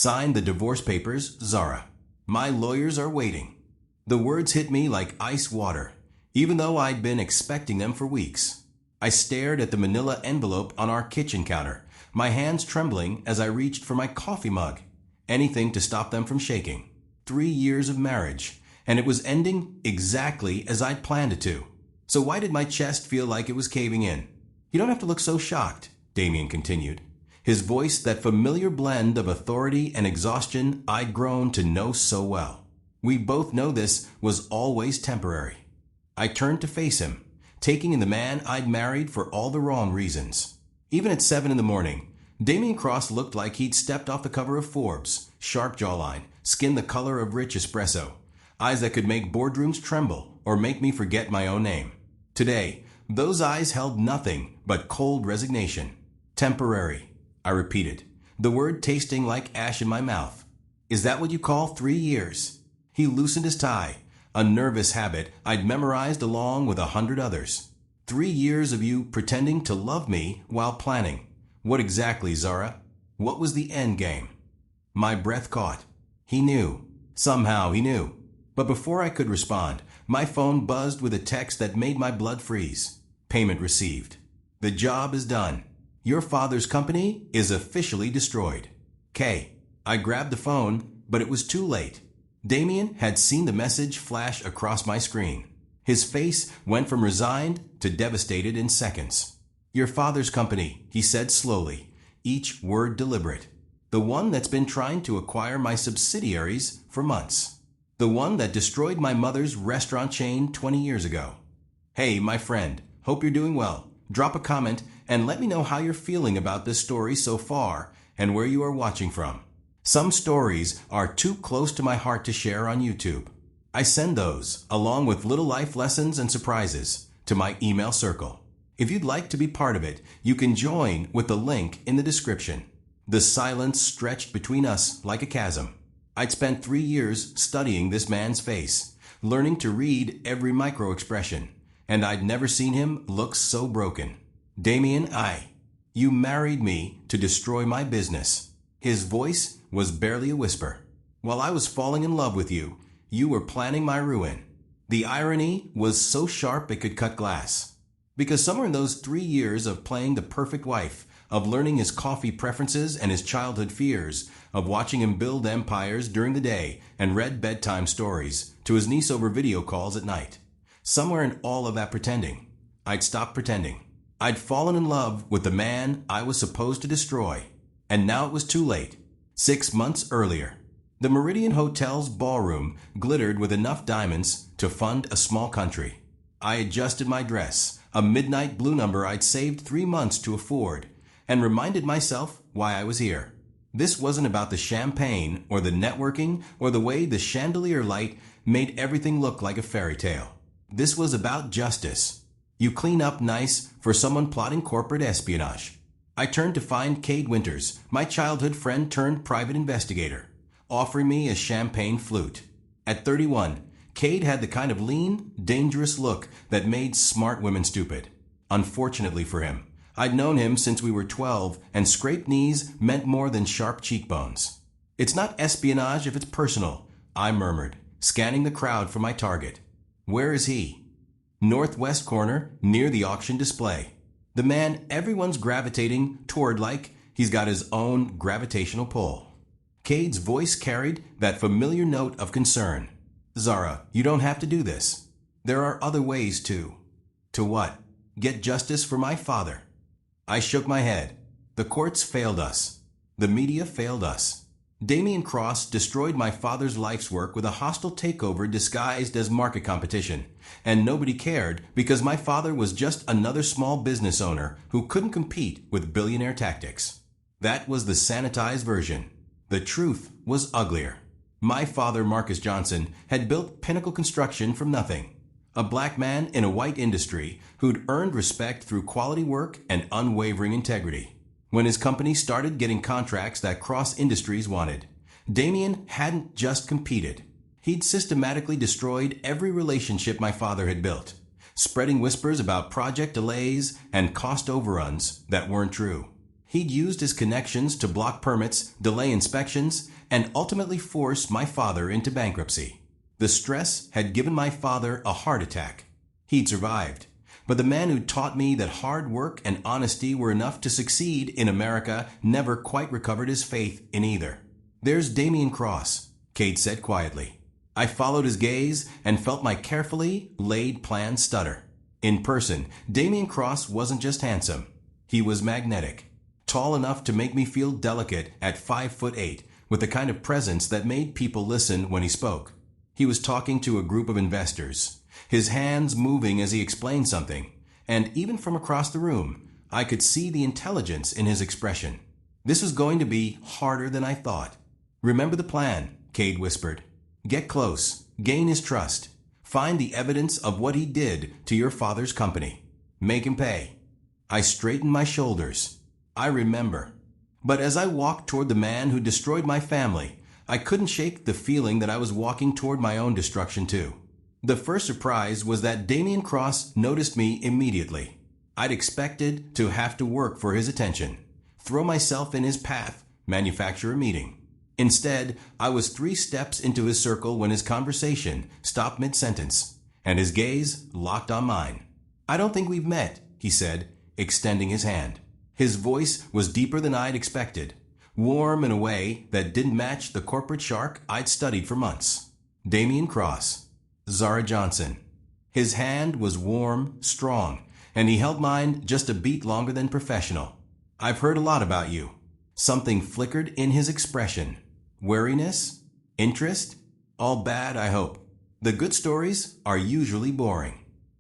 Sign the divorce papers, Zara. My lawyers are waiting. The words hit me like ice water, even though I'd been expecting them for weeks. I stared at the manila envelope on our kitchen counter, my hands trembling as I reached for my coffee mug. Anything to stop them from shaking. 3 years of marriage, and it was ending exactly as I'd planned it to. So why did my chest feel like it was caving in? You don't have to look so shocked, Damien continued. His voice that familiar blend of authority and exhaustion I'd grown to know so well. We both know this was always temporary. I turned to face him, taking in the man I'd married for all the wrong reasons. Even at 7 in the morning, Damien Cross looked like he'd stepped off the cover of Forbes, sharp jawline, skin the color of rich espresso, eyes that could make boardrooms tremble or make me forget my own name. Today, those eyes held nothing but cold resignation. Temporary, I repeated, the word tasting like ash in my mouth. Is that what you call 3 years? He loosened his tie, a nervous habit I'd memorized along with 100 others. 3 years of you pretending to love me while planning. What exactly, Zara? What was the end game? My breath caught. He knew. Somehow he knew. But before I could respond, my phone buzzed with a text that made my blood freeze. Payment received. The job is done. Your father's company is officially destroyed. K. I grabbed the phone, but it was too late. Damien had seen the message flash across my screen. His face went from resigned to devastated in seconds. Your father's company, he said slowly, each word deliberate. The one that's been trying to acquire my subsidiaries for months. The one that destroyed my mother's restaurant chain 20 years ago. Hey, my friend, hope you're doing well. Drop a comment and let me know how you're feeling about this story so far and where you are watching from. Some stories are too close to my heart to share on YouTube. I send those, along with little life lessons and surprises, to my email circle. If you'd like to be part of it, you can join with the link in the description. The silence stretched between us like a chasm. I'd spent 3 years studying this man's face, learning to read every micro-expression, and I'd never seen him look so broken. Damien, you married me to destroy my business. His voice was barely a whisper. While I was falling in love with you, you were planning my ruin. The irony was so sharp it could cut glass. Because somewhere in those 3 years of playing the perfect wife, of learning his coffee preferences and his childhood fears, of watching him build empires during the day and read bedtime stories to his niece over video calls at night. Somewhere in all of that pretending, I'd stopped pretending. I'd fallen in love with the man I was supposed to destroy. And now it was too late. 6 months earlier. The Meridian Hotel's ballroom glittered with enough diamonds to fund a small country. I adjusted my dress, a midnight blue number I'd saved 3 months to afford, and reminded myself why I was here. This wasn't about the champagne or the networking or the way the chandelier light made everything look like a fairy tale. This was about justice. You clean up nice for someone plotting corporate espionage. I turned to find Cade Winters, my childhood friend turned private investigator, offering me a champagne flute. At 31, Cade had the kind of lean, dangerous look that made smart women stupid. Unfortunately for him, I'd known him since we were 12, and scraped knees meant more than sharp cheekbones. It's not espionage if it's personal, I murmured, scanning the crowd for my target. Where is he? Northwest corner, near the auction display. The man everyone's gravitating toward like he's got his own gravitational pull. Cade's voice carried that familiar note of concern. Zara, you don't have to do this. There are other ways to. To what? Get justice for my father. I shook my head. The courts failed us. The media failed us. Damien Cross destroyed my father's life's work with a hostile takeover disguised as market competition, and nobody cared because my father was just another small business owner who couldn't compete with billionaire tactics. That was the sanitized version. The truth was uglier. My father, Marcus Johnson, had built Pinnacle Construction from nothing. A black man in a white industry who'd earned respect through quality work and unwavering integrity. When his company started getting contracts that Cross Industries wanted, Damien hadn't just competed. He'd systematically destroyed every relationship my father had built, spreading whispers about project delays and cost overruns that weren't true. He'd used his connections to block permits, delay inspections, and ultimately force my father into bankruptcy. The stress had given my father a heart attack. He'd survived. But the man who taught me that hard work and honesty were enough to succeed in America never quite recovered his faith in either. "There's Damien Cross," Kate said quietly. I followed his gaze and felt my carefully laid plan stutter. In person, Damien Cross wasn't just handsome. He was magnetic. Tall enough to make me feel delicate at 5'8", with the kind of presence that made people listen when he spoke. He was talking to a group of investors, his hands moving as he explained something, and even from across the room, I could see the intelligence in his expression. This was going to be harder than I thought. "Remember the plan," Cade whispered. "Get close, gain his trust, find the evidence of what he did to your father's company. Make him pay." I straightened my shoulders. I remember. But as I walked toward the man who destroyed my family, I couldn't shake the feeling that I was walking toward my own destruction too. The first surprise was that Damien Cross noticed me immediately. I'd expected to have to work for his attention, throw myself in his path, manufacture a meeting. Instead, I was 3 steps into his circle when his conversation stopped mid-sentence, and his gaze locked on mine. "I don't think we've met," he said, extending his hand. His voice was deeper than I'd expected, warm in a way that didn't match the corporate shark I'd studied for months. "Damien Cross. Zara Johnson." His hand was warm, strong, and he held mine just a beat longer than professional. "I've heard a lot about you." Something flickered in his expression. Wariness? Interest? All bad, I hope. The good stories are usually boring.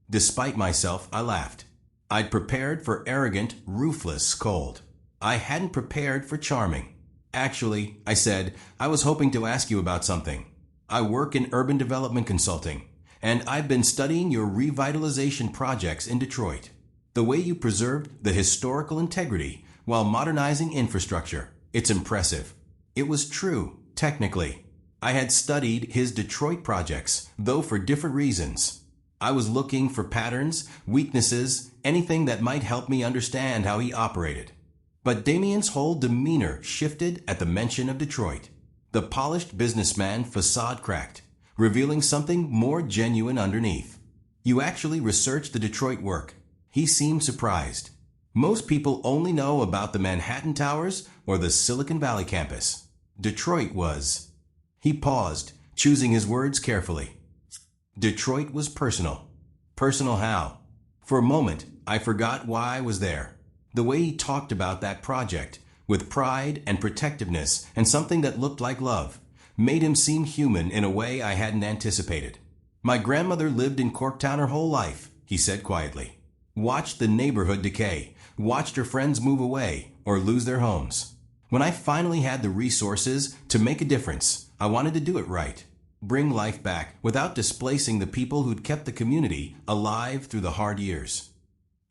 Despite myself, I laughed. I'd prepared for arrogant, ruthless scold. I hadn't prepared for charming. "Actually," I said, "I was hoping to ask you about something. I work in urban development consulting, and I've been studying your revitalization projects in Detroit. The way you preserved the historical integrity while modernizing infrastructure, it's impressive." It was true, technically. I had studied his Detroit projects, though for different reasons. I was looking for patterns, weaknesses, anything that might help me understand how he operated. But Damien's whole demeanor shifted at the mention of Detroit. The polished businessman facade cracked, revealing something more genuine underneath. "You actually researched the Detroit work." He seemed surprised. "Most people only know about the Manhattan Towers or the Silicon Valley campus. Detroit was..." He paused, choosing his words carefully. "Detroit was personal." Personal how? For a moment, I forgot why I was there. The way he talked about that project, with pride and protectiveness and something that looked like love, made him seem human in a way I hadn't anticipated. "My grandmother lived in Corktown her whole life," he said quietly. "Watched the neighborhood decay, watched her friends move away or lose their homes. When I finally had the resources to make a difference, I wanted to do it right. Bring life back without displacing the people who'd kept the community alive through the hard years."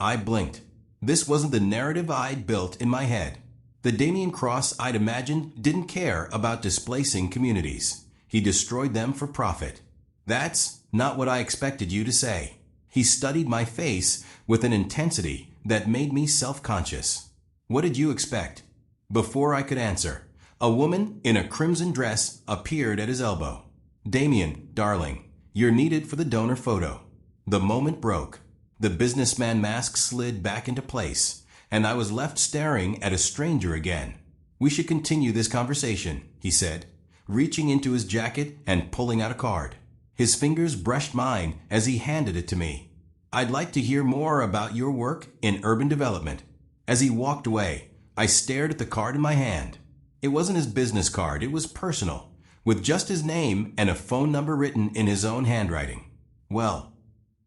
I blinked. This wasn't the narrative I'd built in my head. The Damien Cross I'd imagined didn't care about displacing communities. He destroyed them for profit. "That's not what I expected you to say." He studied my face with an intensity that made me self-conscious. "What did you expect?" Before I could answer, a woman in a crimson dress appeared at his elbow. "Damien, darling, you're needed for the donor photo." The moment broke. The businessman mask slid back into place, and I was left staring at a stranger again. "We should continue this conversation," he said, reaching into his jacket and pulling out a card. His fingers brushed mine as he handed it to me. "I'd like to hear more about your work in urban development." As he walked away, I stared at the card in my hand. It wasn't his business card, it was personal, with just his name and a phone number written in his own handwriting. "Well."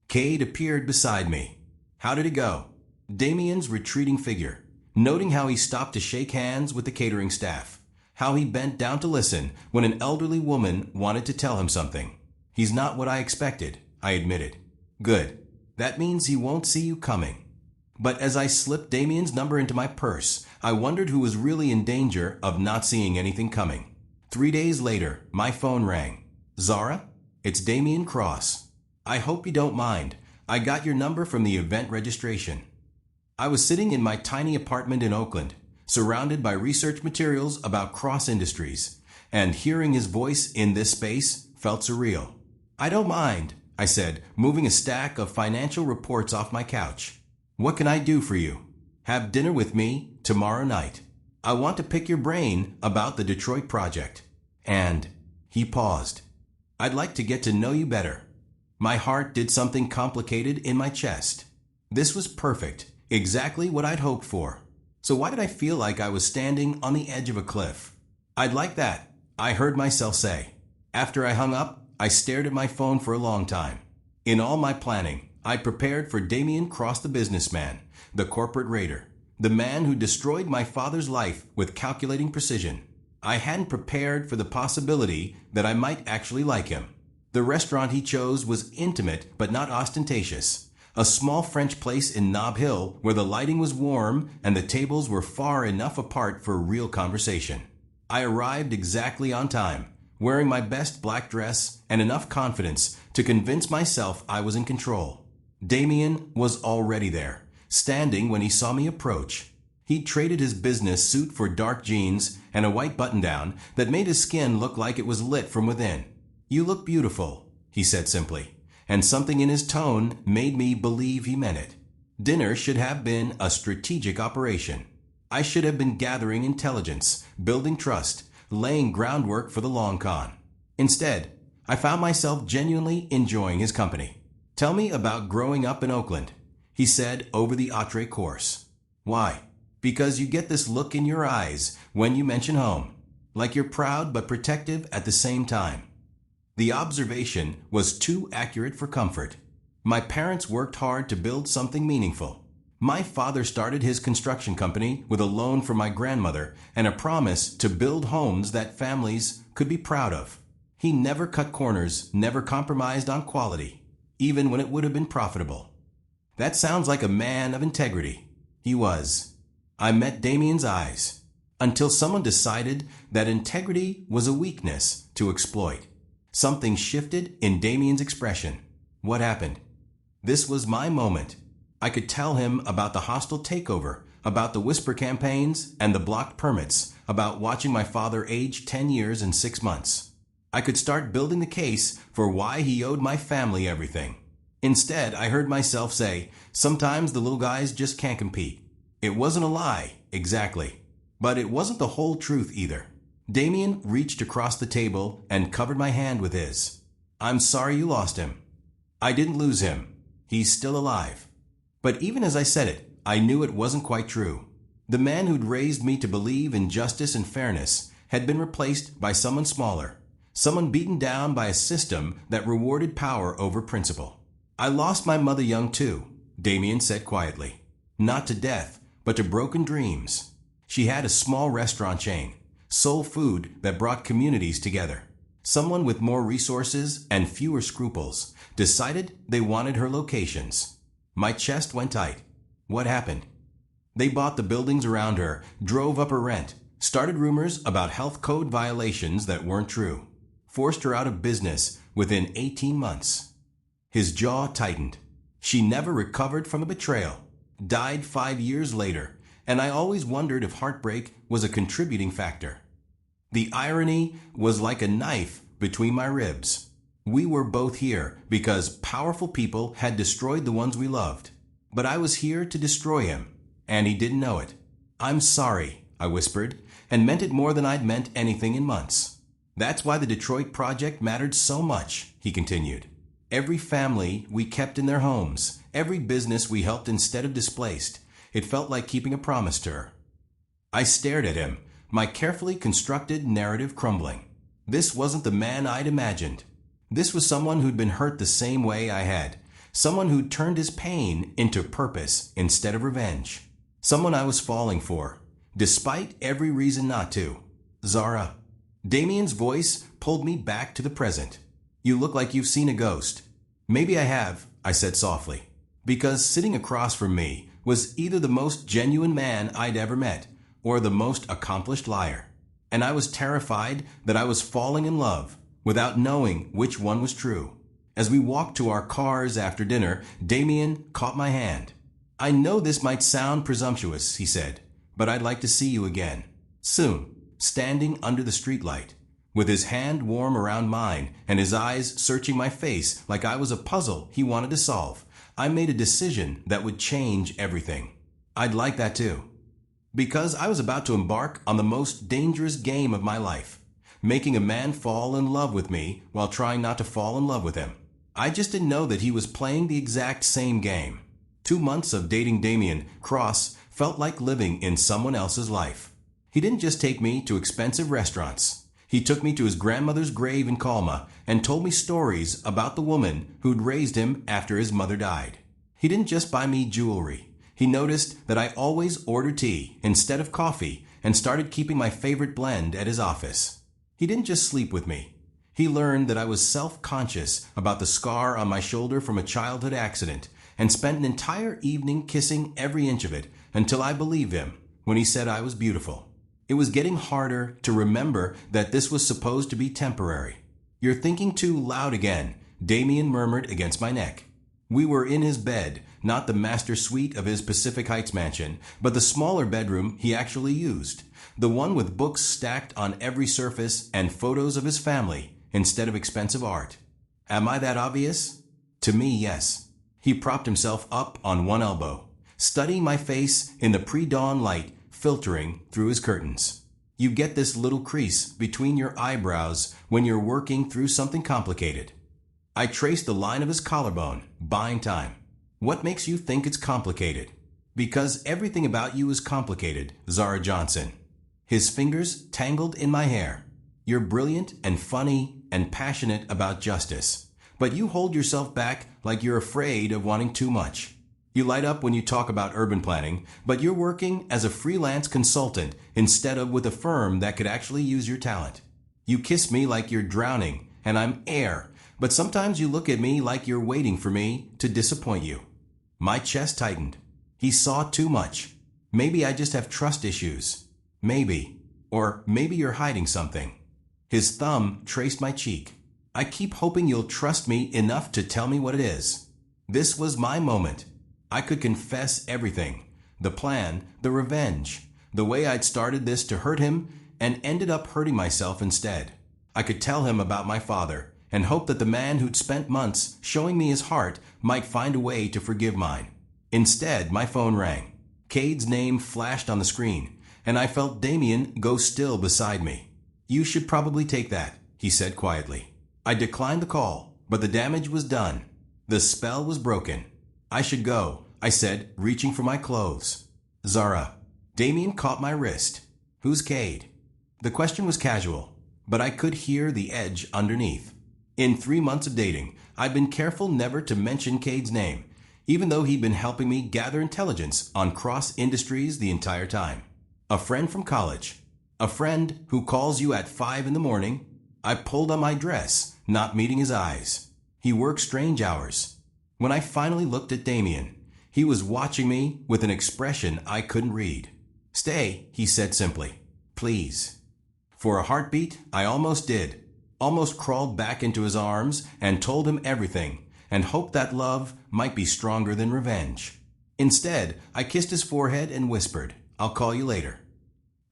Cade appeared beside me. "How did it go?" Damien's retreating figure, noting how he stopped to shake hands with the catering staff, how he bent down to listen when an elderly woman wanted to tell him something. "He's not what I expected," I admitted. "Good. That means he won't see you coming." But as I slipped Damien's number into my purse, I wondered who was really in danger of not seeing anything coming. 3 days later, my phone rang. "Zara? It's Damien Cross. I hope you don't mind. I got your number from the event registration." I was sitting in my tiny apartment in Oakland, surrounded by research materials about Cross Industries, and hearing his voice in this space felt surreal. "I don't mind," I said, moving a stack of financial reports off my couch. "What can I do for you?" "Have dinner with me tomorrow night. I want to pick your brain about the Detroit project. And," he paused, "I'd like to get to know you better." My heart did something complicated in my chest. This was perfect, exactly what I'd hoped for. So why did I feel like I was standing on the edge of a cliff? "I'd like that," I heard myself say. After I hung up, I stared at my phone for a long time. In all my planning, I prepared for Damien Cross, the businessman, the corporate raider, the man who destroyed my father's life with calculating precision. I hadn't prepared for the possibility that I might actually like him. The restaurant he chose was intimate but not ostentatious. A small French place in Nob Hill where the lighting was warm and the tables were far enough apart for real conversation. I arrived exactly on time, wearing my best black dress and enough confidence to convince myself I was in control. Damien was already there, standing when he saw me approach. He'd traded his business suit for dark jeans and a white button-down that made his skin look like it was lit from within. "You look beautiful," he said simply, and something in his tone made me believe he meant it. Dinner should have been a strategic operation. I should have been gathering intelligence, building trust, laying groundwork for the long con. Instead, I found myself genuinely enjoying his company. "Tell me about growing up in Oakland," he said over the entree course. "Why?" "Because you get this look in your eyes when you mention home, like you're proud but protective at the same time." The observation was too accurate for comfort. My parents worked hard to build something meaningful. My father started his construction company with a loan from my grandmother and a promise to build homes that families could be proud of. He never cut corners, never compromised on quality, even when it would have been profitable. That sounds like a man of integrity. He was. I met Damien's eyes, until someone decided that integrity was a weakness to exploit. Something shifted in Damien's expression. What happened? This was my moment. I could tell him about the hostile takeover, about the whisper campaigns and the blocked permits, about watching my father age 10 years and 6 months. I could start building the case for why he owed my family everything. Instead, I heard myself say, sometimes the little guys just can't compete. It wasn't a lie, exactly. But it wasn't the whole truth either. Damien reached across the table and covered my hand with his. "I'm sorry you lost him." "I didn't lose him. He's still alive." But even as I said it, I knew it wasn't quite true. The man who'd raised me to believe in justice and fairness had been replaced by someone smaller, someone beaten down by a system that rewarded power over principle. "I lost my mother young too," Damien said quietly. "Not to death, but to broken dreams. She had a small restaurant chain, soul food that brought communities together. Someone with more resources and fewer scruples decided they wanted her locations." My chest went tight. What happened? They bought the buildings around her, drove up her rent, started rumors about health code violations that weren't true, forced her out of business within 18 months. His jaw tightened. She never recovered from the betrayal, died 5 years later, and I always wondered if heartbreak was a contributing factor. The irony was like a knife between my ribs. We were both here because powerful people had destroyed the ones we loved. But I was here to destroy him, and he didn't know it. "I'm sorry," I whispered, and meant it more than I'd meant anything in months. "That's why the Detroit project mattered so much," he continued. "Every family we kept in their homes, every business we helped instead of displaced, it felt like keeping a promise to her." I stared at him, my carefully constructed narrative crumbling. This wasn't the man I'd imagined. This was someone who'd been hurt the same way I had. Someone who'd turned his pain into purpose instead of revenge. Someone I was falling for, despite every reason not to. "Zara." Damien's voice pulled me back to the present. "You look like you've seen a ghost." "Maybe I have," I said softly, because sitting across from me was either the most genuine man I'd ever met or the most accomplished liar. And I was terrified that I was falling in love without knowing which one was true. As we walked to our cars after dinner, Damien caught my hand. "I know this might sound presumptuous," he said, but I'd like to see you again. Soon, standing under the streetlight, with his hand warm around mine and his eyes searching my face like I was a puzzle he wanted to solve, I made a decision that would change everything. I'd like that too. Because I was about to embark on the most dangerous game of my life, making a man fall in love with me while trying not to fall in love with him. I just didn't know that he was playing the exact same game. 2 months of dating Damien Cross felt like living in someone else's life. He didn't just take me to expensive restaurants. He took me to his grandmother's grave in Calma and told me stories about the woman who'd raised him after his mother died. He didn't just buy me jewelry. He noticed that I always ordered tea instead of coffee and started keeping my favorite blend at his office. He didn't just sleep with me. He learned that I was self-conscious about the scar on my shoulder from a childhood accident and spent an entire evening kissing every inch of it until I believed him when he said I was beautiful. It was getting harder to remember that this was supposed to be temporary. "You're thinking too loud again," Damien murmured against my neck. We were in his bed, not the master suite of his Pacific Heights mansion, but the smaller bedroom he actually used, the one with books stacked on every surface and photos of his family instead of expensive art. Am I that obvious? To me, yes. He propped himself up on one elbow, studying my face in the pre-dawn light filtering through his curtains. You get this little crease between your eyebrows when you're working through something complicated. I traced the line of his collarbone, buying time. What makes you think it's complicated? Because everything about you is complicated, Zara Johnson. His fingers tangled in my hair. You're brilliant and funny and passionate about justice, but you hold yourself back like you're afraid of wanting too much. You light up when you talk about urban planning, but you're working as a freelance consultant instead of with a firm that could actually use your talent. You kiss me like you're drowning, and I'm air, but sometimes you look at me like you're waiting for me to disappoint you. My chest tightened. He saw too much. Maybe I just have trust issues. Maybe. Or maybe you're hiding something. His thumb traced my cheek. I keep hoping you'll trust me enough to tell me what it is. This was my moment. I could confess everything. The plan, the revenge, the way I'd started this to hurt him and ended up hurting myself instead. I could tell him about my father and hope that the man who'd spent months showing me his heart might find a way to forgive mine. Instead, my phone rang. Cade's name flashed on the screen, and I felt Damien go still beside me. "You should probably take that," he said quietly. I declined the call, but the damage was done. The spell was broken. "I should go," I said, reaching for my clothes. "Zara." Damien caught my wrist. "Who's Cade?" The question was casual, but I could hear the edge underneath. In 3 months of dating, I'd been careful never to mention Cade's name, even though he'd been helping me gather intelligence on Cross Industries the entire time. A friend from college. A friend who calls you at 5 in the morning. I pulled on my dress, not meeting his eyes. He worked strange hours. When I finally looked at Damien, he was watching me with an expression I couldn't read. "Stay," he said simply. "Please." For a heartbeat, I almost did. Almost crawled back into his arms and told him everything, and hoped that love might be stronger than revenge. Instead, I kissed his forehead and whispered, "I'll call you later."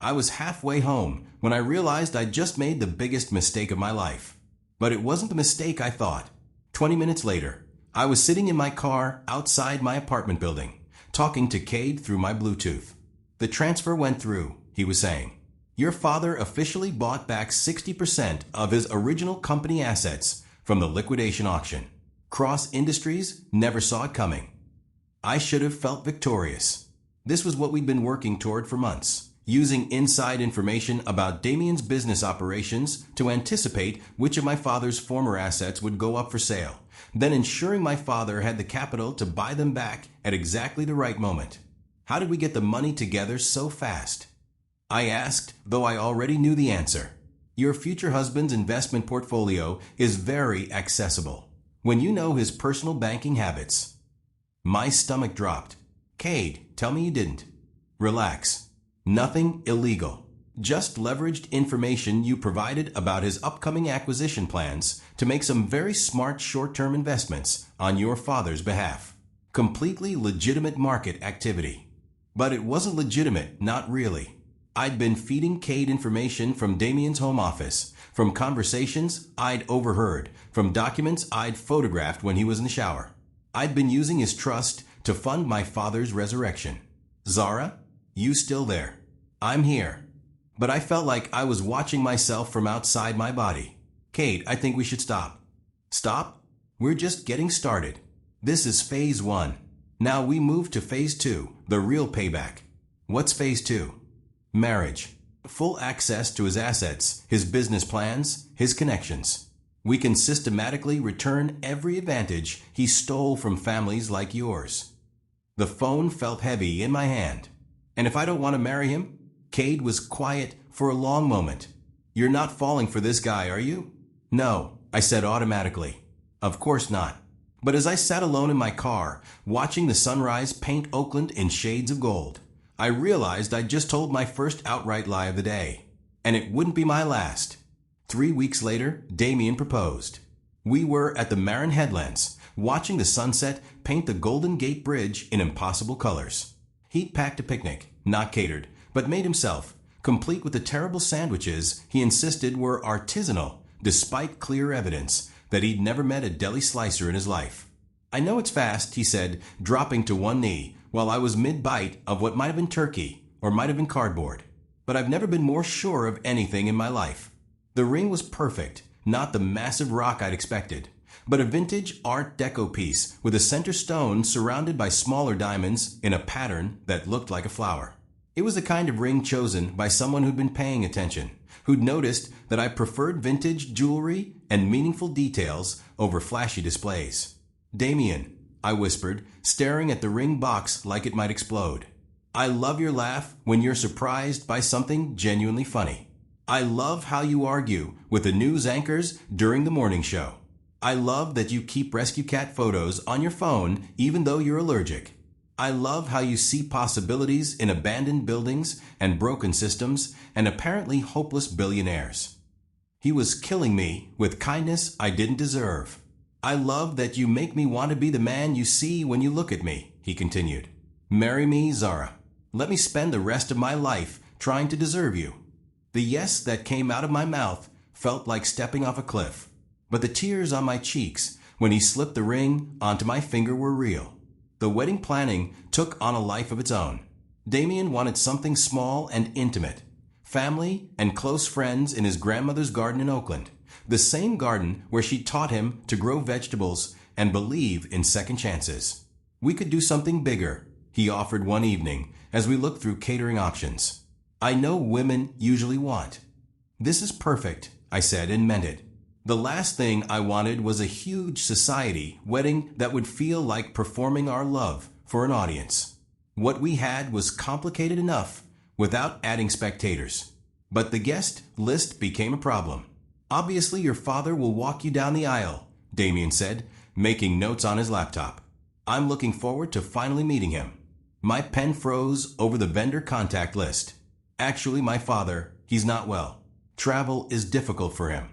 I was halfway home when I realized I'd just made the biggest mistake of my life. But it wasn't the mistake I thought. 20 minutes later, I was sitting in my car outside my apartment building, talking to Cade through my Bluetooth. "The transfer went through," he was saying. "Your father officially bought back 60% of his original company assets from the liquidation auction. Cross Industries never saw it coming." I should have felt victorious. This was what we'd been working toward for months, using inside information about Damien's business operations to anticipate which of my father's former assets would go up for sale, then ensuring my father had the capital to buy them back at exactly the right moment. How did we get the money together so fast? I asked, though I already knew the answer. Your future husband's investment portfolio is very accessible. When you know his personal banking habits. My stomach dropped. "Cade, tell me you didn't." "Relax. Nothing illegal. Just leveraged information you provided about his upcoming acquisition plans to make some very smart short-term investments on your father's behalf. Completely legitimate market activity." But it wasn't legitimate, not really. I'd been feeding Cade information from Damien's home office, from conversations I'd overheard, from documents I'd photographed when he was in the shower. I'd been using his trust to fund my father's resurrection. Zara, you still there? I'm here. But I felt like I was watching myself from outside my body. Cade, I think we should stop. Stop? We're just getting started. This is phase 1. Now we move to phase 2, the real payback. What's phase 2? Marriage. Full access to his assets, his business plans, his connections. We can systematically return every advantage he stole from families like yours. The phone felt heavy in my hand. And if I don't want to marry him? Cade was quiet for a long moment. You're not falling for this guy, are you? No, I said automatically. Of course not. But as I sat alone in my car, watching the sunrise paint Oakland in shades of gold, I realized I'd just told my first outright lie of the day. And it wouldn't be my last. 3 weeks later, Damien proposed. We were at the Marin Headlands, watching the sunset paint the Golden Gate Bridge in impossible colors. He'd packed a picnic, not catered, but made himself, complete with the terrible sandwiches he insisted were artisanal, despite clear evidence that he'd never met a deli slicer in his life. I know it's fast, he said, dropping to one knee, while I was mid-bite of what might have been turkey, or might have been cardboard. But I've never been more sure of anything in my life. The ring was perfect, not the massive rock I'd expected, but a vintage Art Deco piece with a center stone surrounded by smaller diamonds in a pattern that looked like a flower. It was the kind of ring chosen by someone who'd been paying attention, who'd noticed that I preferred vintage jewelry and meaningful details over flashy displays. Damien, I whispered, staring at the ring box like it might explode. I love your laugh when you're surprised by something genuinely funny. I love how you argue with the news anchors during the morning show. I love that you keep rescue cat photos on your phone even though you're allergic. I love how you see possibilities in abandoned buildings and broken systems and apparently hopeless billionaires. He was killing me with kindness I didn't deserve. I love that you make me want to be the man you see when you look at me, he continued. Marry me, Zara. Let me spend the rest of my life trying to deserve you. The yes that came out of my mouth felt like stepping off a cliff, but the tears on my cheeks when he slipped the ring onto my finger were real. The wedding planning took on a life of its own. Damien wanted something small and intimate. Family and close friends in his grandmother's garden in Oakland, the same garden where she taught him to grow vegetables and believe in second chances. We could do something bigger, he offered one evening as we looked through catering options. I know women usually want. This is perfect, I said and meant it. The last thing I wanted was a huge society wedding that would feel like performing our love for an audience. What we had was complicated enough without adding spectators. But the guest list became a problem. Obviously, your father will walk you down the aisle, Damien said, making notes on his laptop. I'm looking forward to finally meeting him. My pen froze over the vendor contact list. Actually, my father, he's not well. Travel is difficult for him.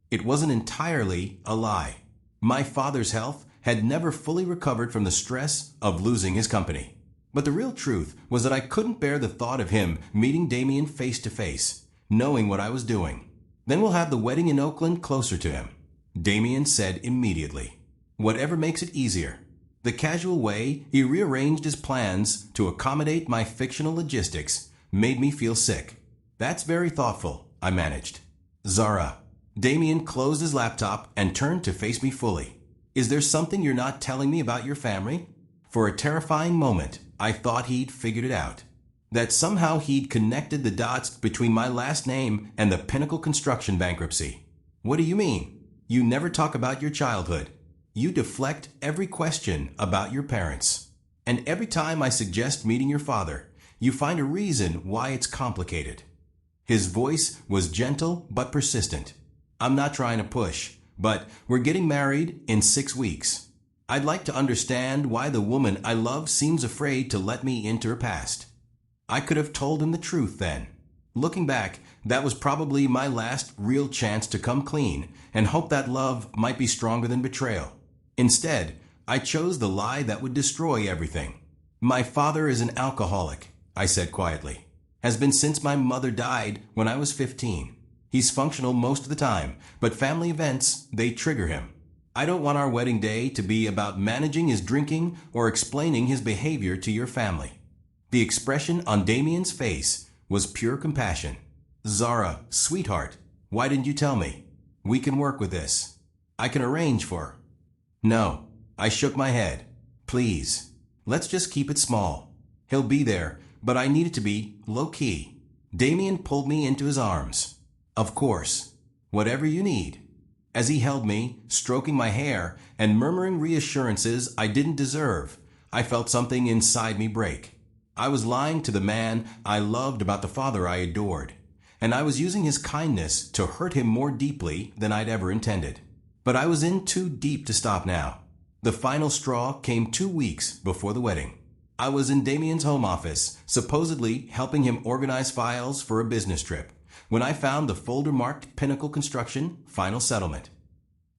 It wasn't entirely a lie. My father's health had never fully recovered from the stress of losing his company. But the real truth was that I couldn't bear the thought of him meeting Damien face to face, knowing what I was doing. Then we'll have the wedding in Oakland closer to him, Damien said immediately. Whatever makes it easier. The casual way he rearranged his plans to accommodate my fictional logistics made me feel sick. That's very thoughtful, I managed. Zara. Damien closed his laptop and turned to face me fully. Is there something you're not telling me about your family? For a terrifying moment, I thought he'd figured it out. That somehow he'd connected the dots between my last name and the Pinnacle Construction bankruptcy. What do you mean? You never talk about your childhood. You deflect every question about your parents. And every time I suggest meeting your father, you find a reason why it's complicated. His voice was gentle but persistent. I'm not trying to push, but we're getting married in 6 weeks. I'd like to understand why the woman I love seems afraid to let me into her past. I could have told him the truth then. Looking back, that was probably my last real chance to come clean and hope that love might be stronger than betrayal. Instead, I chose the lie that would destroy everything. My father is an alcoholic, I said quietly. Has been since my mother died when I was 15. He's functional most of the time, but family events, they trigger him. I don't want our wedding day to be about managing his drinking or explaining his behavior to your family. The expression on Damien's face was pure compassion. Zara, sweetheart, why didn't you tell me? We can work with this. I can arrange for... No, I shook my head. Please, let's just keep it small. He'll be there, but I need it to be low-key. Damien pulled me into his arms. Of course, whatever you need. As he held me, stroking my hair and murmuring reassurances I didn't deserve, I felt something inside me break. I was lying to the man I loved about the father I adored, and I was using his kindness to hurt him more deeply than I'd ever intended. But I was in too deep to stop now. The final straw came 2 weeks before the wedding. I was in Damien's home office, supposedly helping him organize files for a business trip, when I found the folder marked Pinnacle Construction Final Settlement.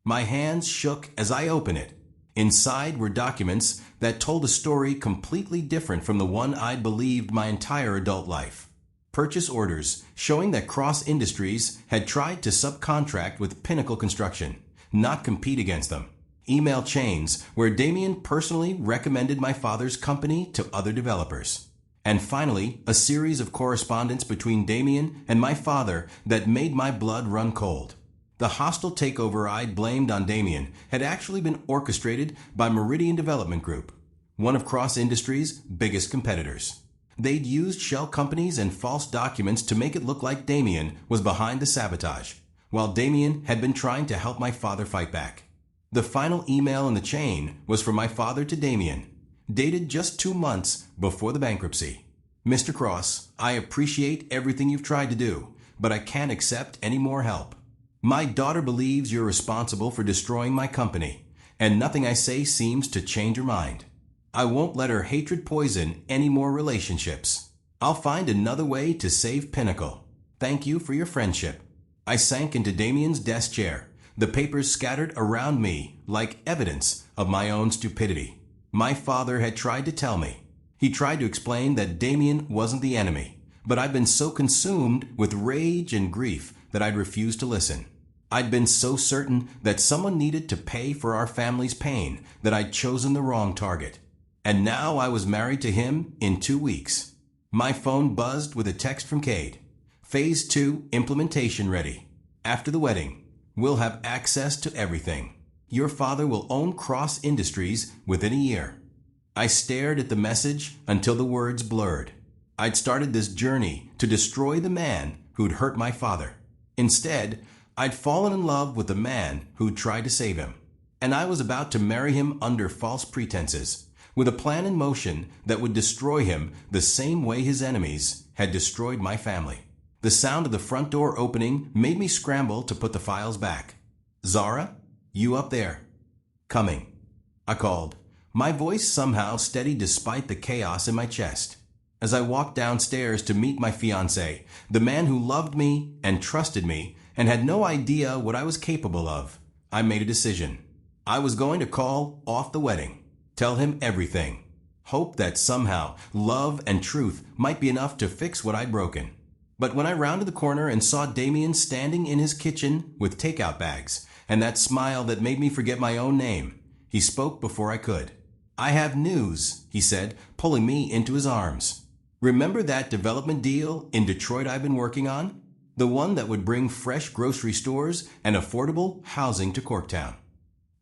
My hands shook as I opened it. Inside were documents that told a story completely different from the one I'd believed my entire adult life. Purchase orders showing that Cross Industries had tried to subcontract with Pinnacle Construction, not compete against them. Email chains where Damien personally recommended my father's company to other developers. And finally, a series of correspondence between Damien and my father that made my blood run cold. The hostile takeover I'd blamed on Damien had actually been orchestrated by Meridian Development Group, one of Cross Industries' biggest competitors. They'd used shell companies and false documents to make it look like Damien was behind the sabotage, while Damien had been trying to help my father fight back. The final email in the chain was from my father to Damien, dated just 2 months before the bankruptcy. Mr. Cross, I appreciate everything you've tried to do, but I can't accept any more help. My daughter believes you're responsible for destroying my company, and nothing I say seems to change her mind. I won't let her hatred poison any more relationships. I'll find another way to save Pinnacle. Thank you for your friendship. I sank into Damien's desk chair, the papers scattered around me like evidence of my own stupidity. My father had tried to tell me. He tried to explain that Damien wasn't the enemy, but I'd been so consumed with rage and grief that I'd refused to listen. I'd been so certain that someone needed to pay for our family's pain that I'd chosen the wrong target. And now I was married to him in 2 weeks. My phone buzzed with a text from Cade. Phase 2 implementation ready. After the wedding, we'll have access to everything. Your father will own Cross Industries within a year. I stared at the message until the words blurred. I'd started this journey to destroy the man who'd hurt my father. Instead, I'd fallen in love with the man who'd tried to save him. And I was about to marry him under false pretenses, with a plan in motion that would destroy him the same way his enemies had destroyed my family. The sound of the front door opening made me scramble to put the files back. Zara, you up there? Coming, I called, my voice somehow steady despite the chaos in my chest. As I walked downstairs to meet my fiancé, the man who loved me and trusted me and had no idea what I was capable of, I made a decision. I was going to call off the wedding, tell him everything, hope that somehow love and truth might be enough to fix what I'd broken. But when I rounded the corner and saw Damien standing in his kitchen with takeout bags, and that smile that made me forget my own name, he spoke before I could. I have news, he said, pulling me into his arms. Remember that development deal in Detroit I've been working on? The one that would bring fresh grocery stores and affordable housing to Corktown.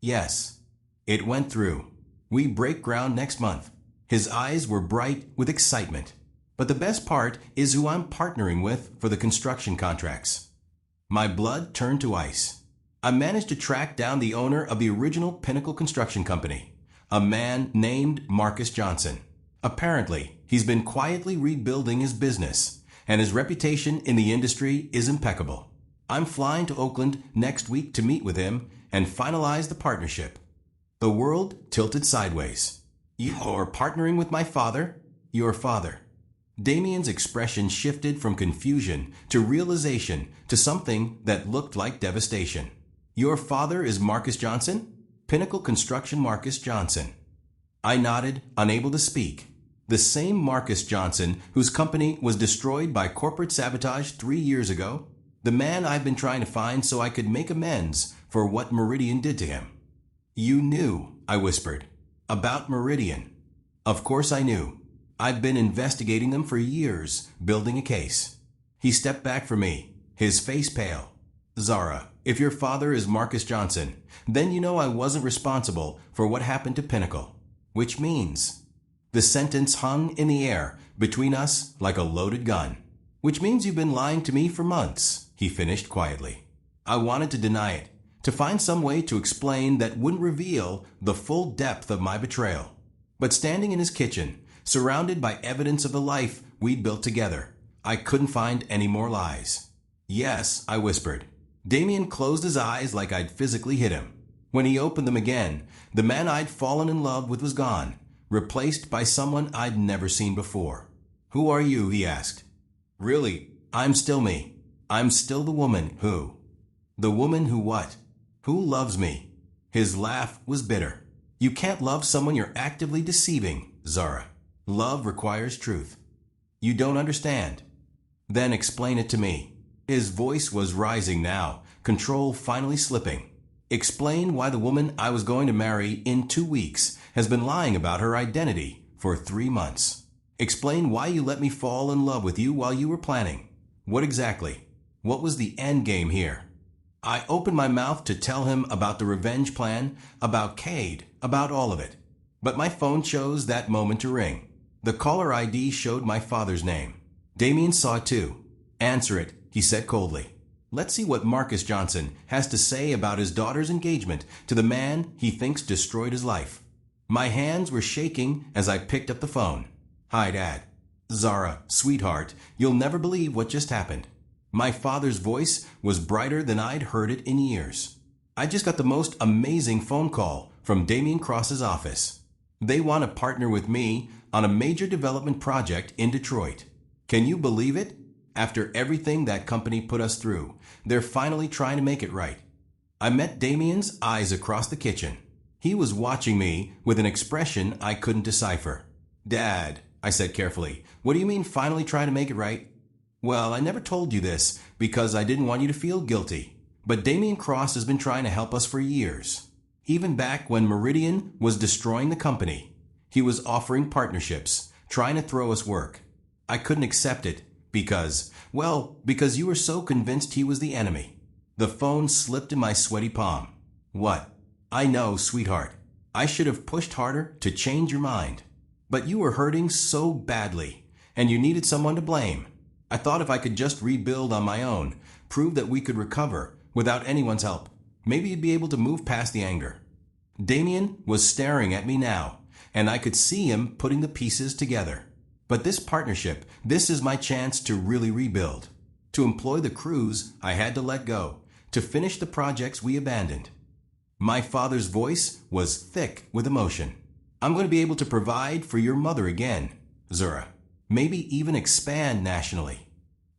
Yes, it went through. We break ground next month. His eyes were bright with excitement. But the best part is who I'm partnering with for the construction contracts. My blood turned to ice. I managed to track down the owner of the original Pinnacle Construction Company, a man named Marcus Johnson. Apparently, he's been quietly rebuilding his business, and his reputation in the industry is impeccable. I'm flying to Oakland next week to meet with him and finalize the partnership. The world tilted sideways. You're partnering with my father? Your father. Damien's expression shifted from confusion to realization to something that looked like devastation. Your father is Marcus Johnson? Pinnacle Construction Marcus Johnson. I nodded, unable to speak. The same Marcus Johnson whose company was destroyed by corporate sabotage 3 years ago? The man I've been trying to find so I could make amends for what Meridian did to him. You knew, I whispered. About Meridian. Of course I knew. I've been investigating them for years, building a case. He stepped back from me, his face pale. Zara, if your father is Marcus Johnson, then you know I wasn't responsible for what happened to Pinnacle. Which means... The sentence hung in the air between us like a loaded gun. Which means you've been lying to me for months, he finished quietly. I wanted to deny it, to find some way to explain that wouldn't reveal the full depth of my betrayal. But standing in his kitchen, surrounded by evidence of the life we'd built together, I couldn't find any more lies. Yes, I whispered. Damien closed his eyes like I'd physically hit him. When he opened them again, the man I'd fallen in love with was gone, replaced by someone I'd never seen before. Who are you? He asked. Really, I'm still me. I'm still the woman who... The woman who what? Who loves me? His laugh was bitter. You can't love someone you're actively deceiving, Zara. Love requires truth. You don't understand. Then explain it to me. His voice was rising now, control finally slipping. Explain why the woman I was going to marry in 2 weeks has been lying about her identity for 3 months. Explain why you let me fall in love with you while you were planning. What exactly? What was the end game here? I opened my mouth to tell him about the revenge plan, about Cade, about all of it. But my phone chose that moment to ring. The caller ID showed my father's name. Damien saw it too. Answer it, he said coldly. Let's see what Marcus Johnson has to say about his daughter's engagement to the man he thinks destroyed his life. My hands were shaking as I picked up the phone. Hi, Dad. Zara, sweetheart, you'll never believe what just happened. My father's voice was brighter than I'd heard it in years. I just got the most amazing phone call from Damien Cross's office. They want to partner with me on a major development project in Detroit. Can you believe it? After everything that company put us through, they're finally trying to make it right. I met Damien's eyes across the kitchen. He was watching me with an expression I couldn't decipher. Dad, I said carefully, what do you mean finally trying to make it right? Well, I never told you this because I didn't want you to feel guilty. But Damien Cross has been trying to help us for years. Even back when Meridian was destroying the company, he was offering partnerships, trying to throw us work. I couldn't accept it. Because you were so convinced he was the enemy. The phone slipped in my sweaty palm. What? I know, sweetheart. I should have pushed harder to change your mind. But you were hurting so badly, and you needed someone to blame. I thought if I could just rebuild on my own, prove that we could recover without anyone's help, maybe you'd be able to move past the anger. Damien was staring at me now, and I could see him putting the pieces together. But this partnership, this is my chance to really rebuild. To employ the crews I had to let go, to finish the projects we abandoned. My father's voice was thick with emotion. I'm going to be able to provide for your mother again, Zara. Maybe even expand nationally.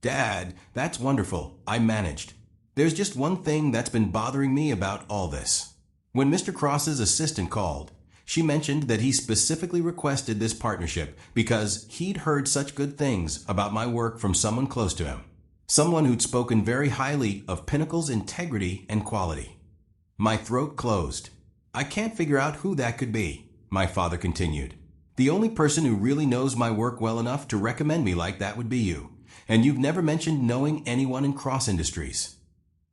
Dad, that's wonderful. I managed. There's just one thing that's been bothering me about all this. When Mr. Cross's assistant called, she mentioned that he specifically requested this partnership because he'd heard such good things about my work from someone close to him. Someone who'd spoken very highly of Pinnacle's integrity and quality. My throat closed. I can't figure out who that could be, my father continued. The only person who really knows my work well enough to recommend me like that would be you. And you've never mentioned knowing anyone in Cross Industries.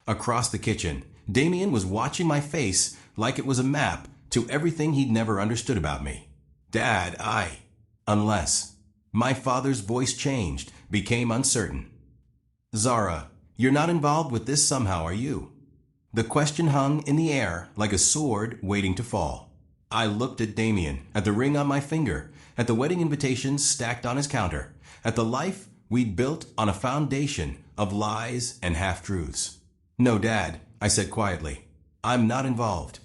Across the kitchen, Damien was watching my face like it was a map to everything he'd never understood about me. Dad, unless. My father's voice changed, became uncertain. Zara, you're not involved with this somehow, are you? The question hung in the air like a sword waiting to fall. I looked at Damien, at the ring on my finger, at the wedding invitations stacked on his counter, at the life we'd built on a foundation of lies and half-truths. No, Dad, I said quietly. I'm not involved.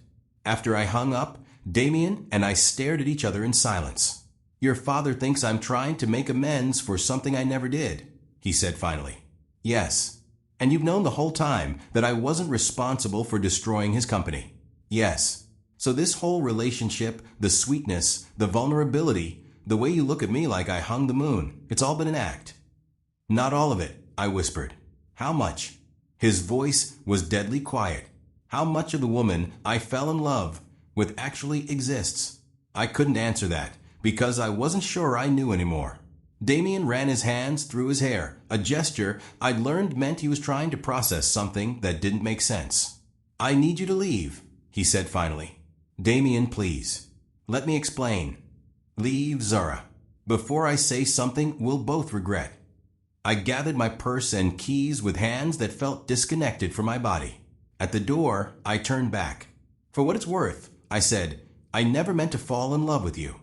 After I hung up, Damien and I stared at each other in silence. Your father thinks I'm trying to make amends for something I never did, he said finally. Yes. And you've known the whole time that I wasn't responsible for destroying his company. Yes. So this whole relationship, the sweetness, the vulnerability, The way you look at me like I hung the moon, it's all been an act. Not all of it, I whispered. How much? His voice was deadly quiet. How much of the woman I fell in love with actually exists? I couldn't answer that, because I wasn't sure I knew anymore. Damien ran his hands through his hair, a gesture I'd learned meant he was trying to process something that didn't make sense. I need you to leave, he said finally. Damien, please. Let me explain. Leave, Zara. Before I say something we'll both regret. I gathered my purse and keys with hands that felt disconnected from my body. At the door, I turned back. For what it's worth, I said, I never meant to fall in love with you.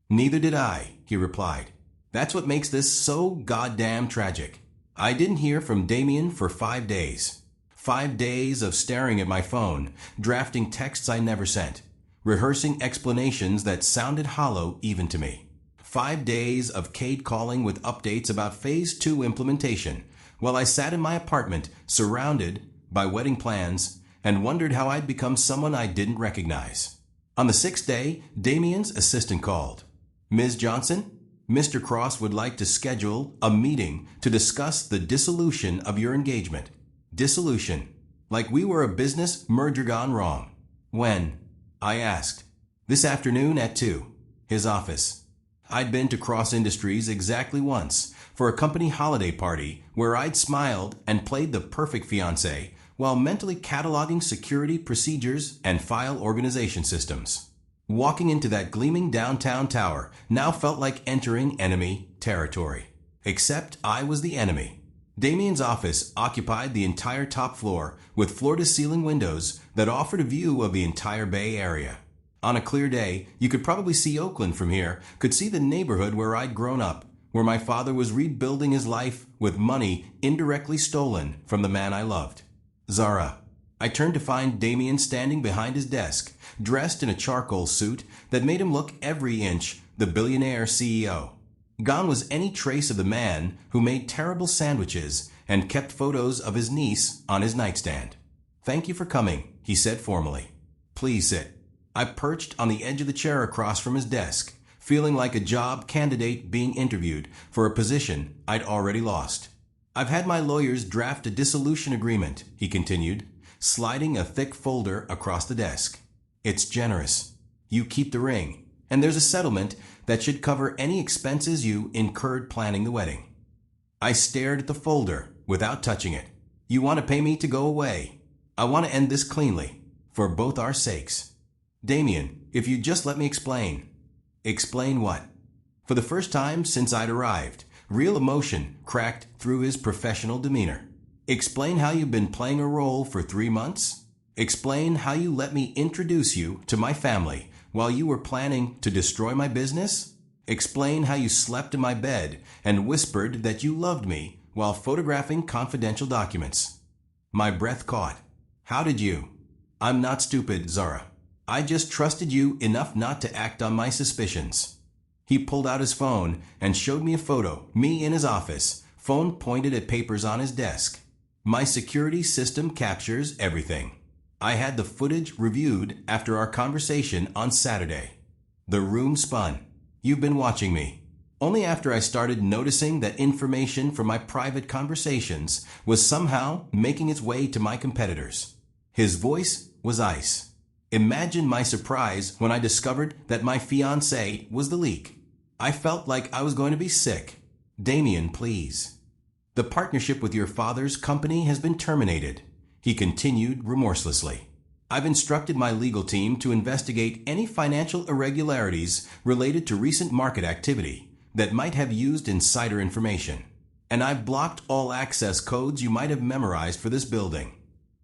Neither did I, he replied. That's what makes this so goddamn tragic. I didn't hear from Damien for 5 days. 5 days of staring at my phone, drafting texts I never sent, rehearsing explanations that sounded hollow even to me. 5 days of Kate calling with updates about Phase 2 implementation, while I sat in my apartment, surrounded by wedding plans, and wondered how I'd become someone I didn't recognize. On the 6th day, Damien's assistant called. Ms. Johnson, Mr. Cross would like to schedule a meeting to discuss the dissolution of your engagement. Dissolution. Like we were a business merger gone wrong. When? I asked. This afternoon at 2. His office. I'd been to Cross Industries exactly once for a company holiday party where I'd smiled and played the perfect fiancé while mentally cataloging security procedures and file organization systems. Walking into that gleaming downtown tower now felt like entering enemy territory. Except I was the enemy. Damien's office occupied the entire top floor with floor-to-ceiling windows that offered a view of the entire Bay Area. On a clear day, you could probably see Oakland from here, could see the neighborhood where I'd grown up, where my father was rebuilding his life with money indirectly stolen from the man I loved. Zara. I turned to find Damien standing behind his desk, dressed in a charcoal suit that made him look every inch the Billionaire CEO. Gone was any trace of the man who made terrible sandwiches and kept photos of his niece on his nightstand. Thank you for coming, he said formally. Please sit. I perched on the edge of the chair across from his desk, feeling like a job candidate being interviewed for a position I'd already lost. I've had my lawyers draft a dissolution agreement, he continued, sliding a thick folder across the desk. It's generous. You keep the ring, and there's a settlement that should cover any expenses you incurred planning the wedding. I stared at the folder without touching it. You want to pay me to go away. I want to end this cleanly, for both our sakes. Damien, if you'd just let me explain. Explain what? For the first time since I'd arrived, real emotion cracked through his professional demeanor. Explain how you've been playing a role for 3 months? Explain how you let me introduce you to my family while you were planning to destroy my business? Explain how you slept in my bed and whispered that you loved me while photographing confidential documents. My breath caught. How did you? I'm not stupid, Zara. I just trusted you enough not to act on my suspicions. He pulled out his phone and showed me a photo, me in his office, phone pointed at papers on his desk. My security system captures everything. I had the footage reviewed after our conversation on Saturday. The room spun. You've been watching me. Only after I started noticing that information from my private conversations was somehow making its way to my competitors. His voice was ice. Imagine my surprise when I discovered that my fiancé was the leak. I felt like I was going to be sick. Damien, please. The partnership with your father's company has been terminated, he continued remorselessly. I've instructed my legal team to investigate any financial irregularities related to recent market activity that might have used insider information. And I've blocked all access codes you might have memorized for this building.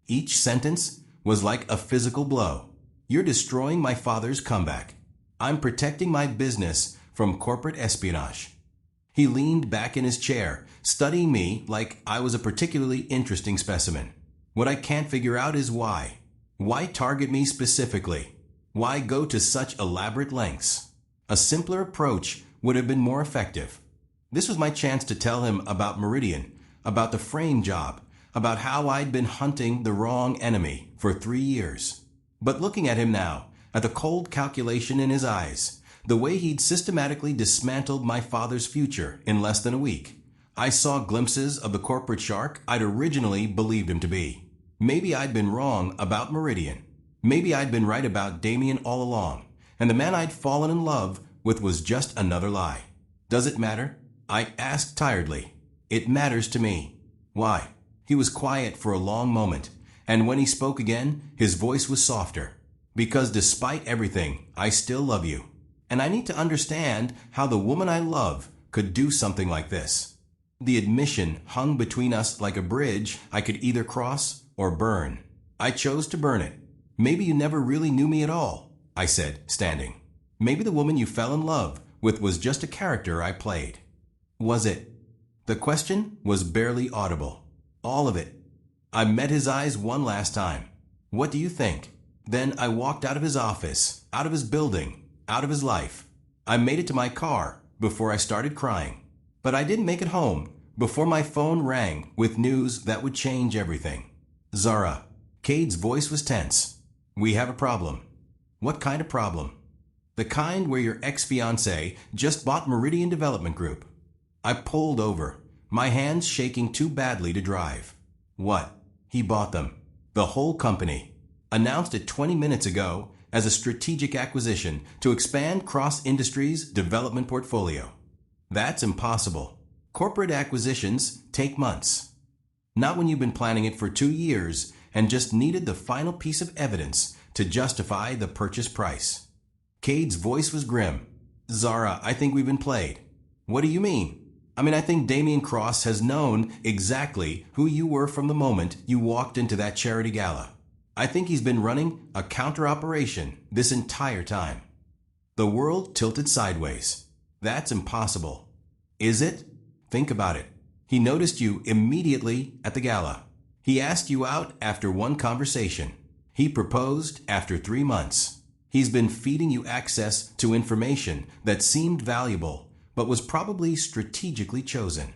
Each sentence was like a physical blow. You're destroying my father's comeback. I'm protecting my business from corporate espionage. He leaned back in his chair, studying me like I was a particularly interesting specimen. What I can't figure out is why. Why target me specifically? Why go to such elaborate lengths? A simpler approach would have been more effective. This was my chance to tell him about Meridian, about the frame job, about how I'd been hunting the wrong enemy for 3 years. But looking at him now, at the cold calculation in his eyes, The way he'd systematically dismantled my father's future in less than a week. I saw glimpses of the corporate shark I'd originally believed him to be. Maybe I'd been wrong about Meridian. Maybe I'd been right about Damien all along, and the man I'd fallen in love with was just another lie. Does it matter? I asked tiredly. It matters to me. Why? He was quiet for a long moment, and when he spoke again, his voice was softer. Because despite everything, I still love you. And I need to understand how the woman I love could do something like this. The admission hung between us like a bridge I could either cross or burn. I chose to burn it. Maybe you never really knew me at all, I said, standing. Maybe the woman you fell in love with was just a character I played. Was it? The question was barely audible. All of it. I met his eyes one last time. What do you think? Then I walked out of his office, out of his building, out of his life. I made it to my car before I started crying. But I didn't make it home before my phone rang with news that would change everything. Zara. Cade's voice was tense. We have a problem. What kind of problem? The kind where your ex-fiancé just bought Meridian Development Group. I pulled over, my hands shaking too badly to drive. What? He bought them. The whole company. Announced it 20 minutes ago as a strategic acquisition to expand Cross Industries' development portfolio. That's impossible. Corporate acquisitions take months. Not when you've been planning it for 2 years and just needed the final piece of evidence to justify the purchase price. Cade's voice was grim. Zara, I think we've been played. What do you mean? I think Damien Cross has known exactly who you were from the moment you walked into that charity gala. I think he's been running a counter-operation this entire time. The world tilted sideways. That's impossible. Is it? Think about it. He noticed you immediately at the gala. He asked you out after one conversation. He proposed after 3 months. He's been feeding you access to information that seemed valuable, but was probably strategically chosen.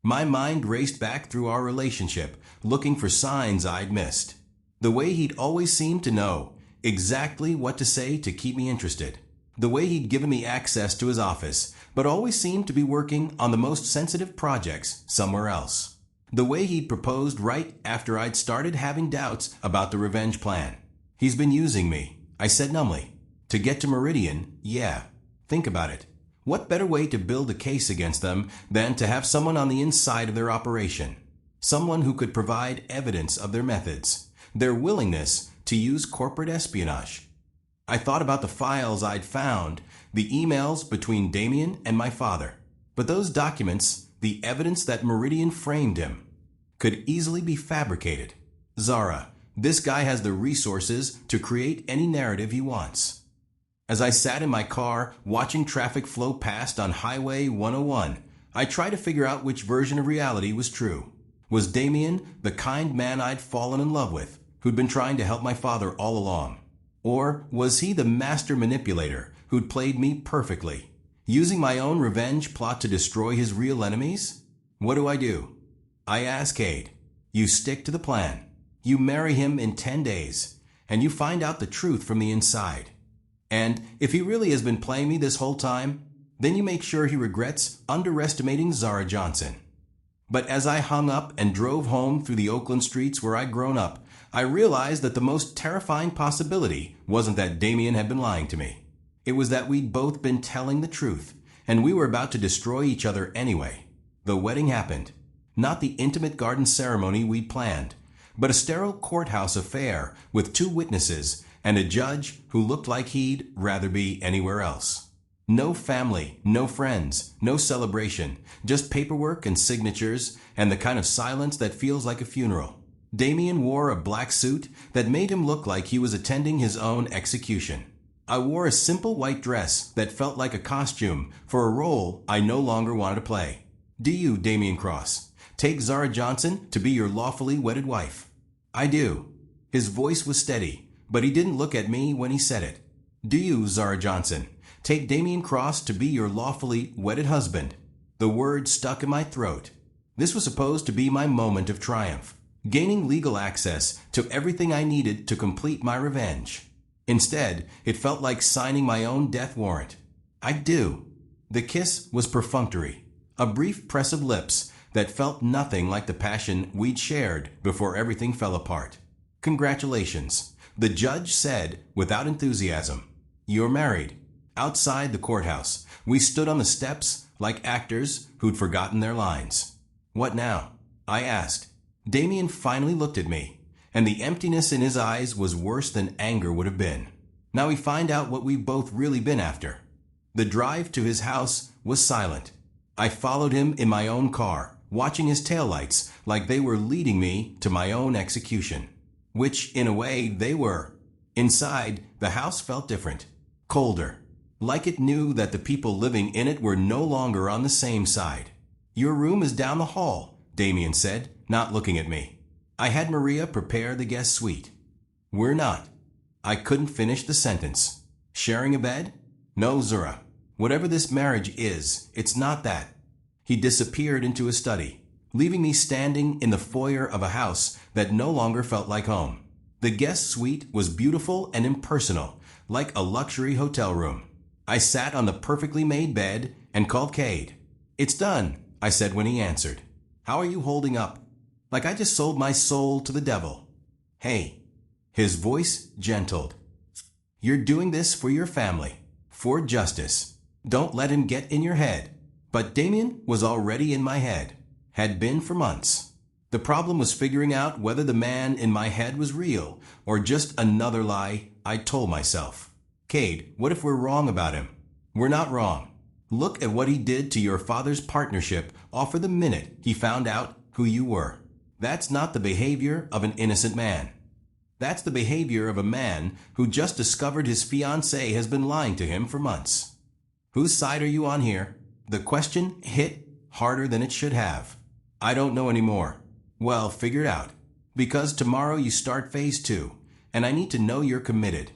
My mind raced back through our relationship, looking for signs I'd missed. The way he'd always seemed to know exactly what to say to keep me interested. The way he'd given me access to his office, but always seemed to be working on the most sensitive projects somewhere else. The way he'd proposed right after I'd started having doubts about the revenge plan. He's been using me, I said numbly. To get to Meridian, yeah. Think about it. What better way to build a case against them than to have someone on the inside of their operation? Someone who could provide evidence of their methods, their willingness to use corporate espionage. I thought about the files I'd found, the emails between Damien and my father. But those documents, the evidence that Meridian framed him, could easily be fabricated. Zara, this guy has the resources to create any narrative he wants. As I sat in my car, watching traffic flow past on Highway 101, I tried to figure out which version of reality was true. Was Damien the kind man I'd fallen in love with, who'd been trying to help my father all along? Or was he the master manipulator who'd played me perfectly, using my own revenge plot to destroy his real enemies? What do? I asked Cade. You stick to the plan. You marry him in 10 days, and you find out the truth from the inside. And if he really has been playing me this whole time, then you make sure he regrets underestimating Zara Johnson. But as I hung up and drove home through the Oakland streets where I'd grown up, I realized that the most terrifying possibility wasn't that Damien had been lying to me. It was that we'd both been telling the truth, and we were about to destroy each other anyway. The wedding happened. Not the intimate garden ceremony we'd planned, but a sterile courthouse affair with 2 witnesses and a judge who looked like he'd rather be anywhere else. No family, no friends, no celebration, just paperwork and signatures and the kind of silence that feels like a funeral. Damien wore a black suit that made him look like he was attending his own execution. I wore a simple white dress that felt like a costume for a role I no longer wanted to play. Do you, Damien Cross, take Zara Johnson to be your lawfully wedded wife? I do. His voice was steady, but he didn't look at me when he said it. Do you, Zara Johnson, take Damien Cross to be your lawfully wedded husband? The word stuck in my throat. This was supposed to be my moment of triumph, gaining legal access to everything I needed to complete my revenge. Instead, it felt like signing my own death warrant. I do. The kiss was perfunctory, a brief press of lips that felt nothing like the passion we'd shared before everything fell apart. Congratulations, the judge said without enthusiasm. You're married. Outside the courthouse, we stood on the steps like actors who'd forgotten their lines. What now? I asked. Damien finally looked at me, and the emptiness in his eyes was worse than anger would have been. Now we find out what we've both really been after. The drive to his house was silent. I followed him in my own car, watching his taillights like they were leading me to my own execution. Which, in a way, they were. Inside, the house felt different. Colder. Like it knew that the people living in it were no longer on the same side. Your room is down the hall, Damien said, not looking at me. I had Maria prepare the guest suite. We're not. I couldn't finish the sentence. Sharing a bed? No, Zara. Whatever this marriage is, it's not that. He disappeared into his study, leaving me standing in the foyer of a house that no longer felt like home. The guest suite was beautiful and impersonal, like a luxury hotel room. I sat on the perfectly made bed and called Cade. It's done, I said when he answered. How are you holding up? Like I just sold my soul to the devil. Hey. His voice gentled. You're doing this for your family, for justice. Don't let him get in your head. But Damien was already in my head, had been for months. The problem was figuring out whether the man in my head was real or just another lie I told myself. Cade, what if we're wrong about him? We're not wrong. Look at what he did to your father's partnership off the minute he found out who you were. That's not the behavior of an innocent man. That's the behavior of a man who just discovered his fiancée has been lying to him for months. Whose side are you on here? The question hit harder than it should have. I don't know anymore. Well, figure it out. Because tomorrow you start phase 2, and I need to know you're committed.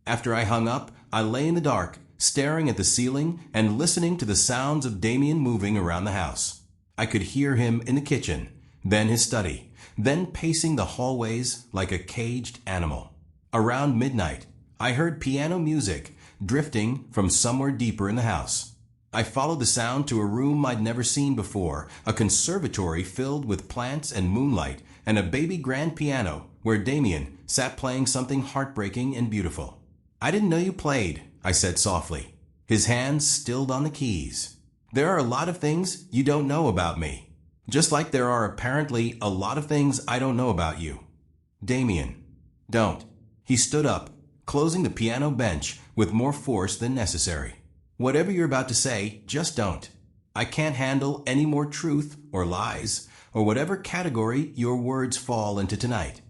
After I hung up, I lay in the dark, staring at the ceiling and listening to the sounds of Damien moving around the house. I could hear him in the kitchen, then his study, then pacing the hallways like a caged animal. Around midnight, I heard piano music drifting from somewhere deeper in the house. I followed the sound to a room I'd never seen before, a conservatory filled with plants and moonlight, and a baby grand piano where Damien sat playing something heartbreaking and beautiful. I didn't know you played, I said softly. His hands stilled on the keys. There are a lot of things you don't know about me. Just like there are apparently a lot of things I don't know about you. Damien, don't. He stood up, closing the piano bench with more force than necessary. Whatever you're about to say, just don't. I can't handle any more truth or lies or whatever category your words fall into tonight.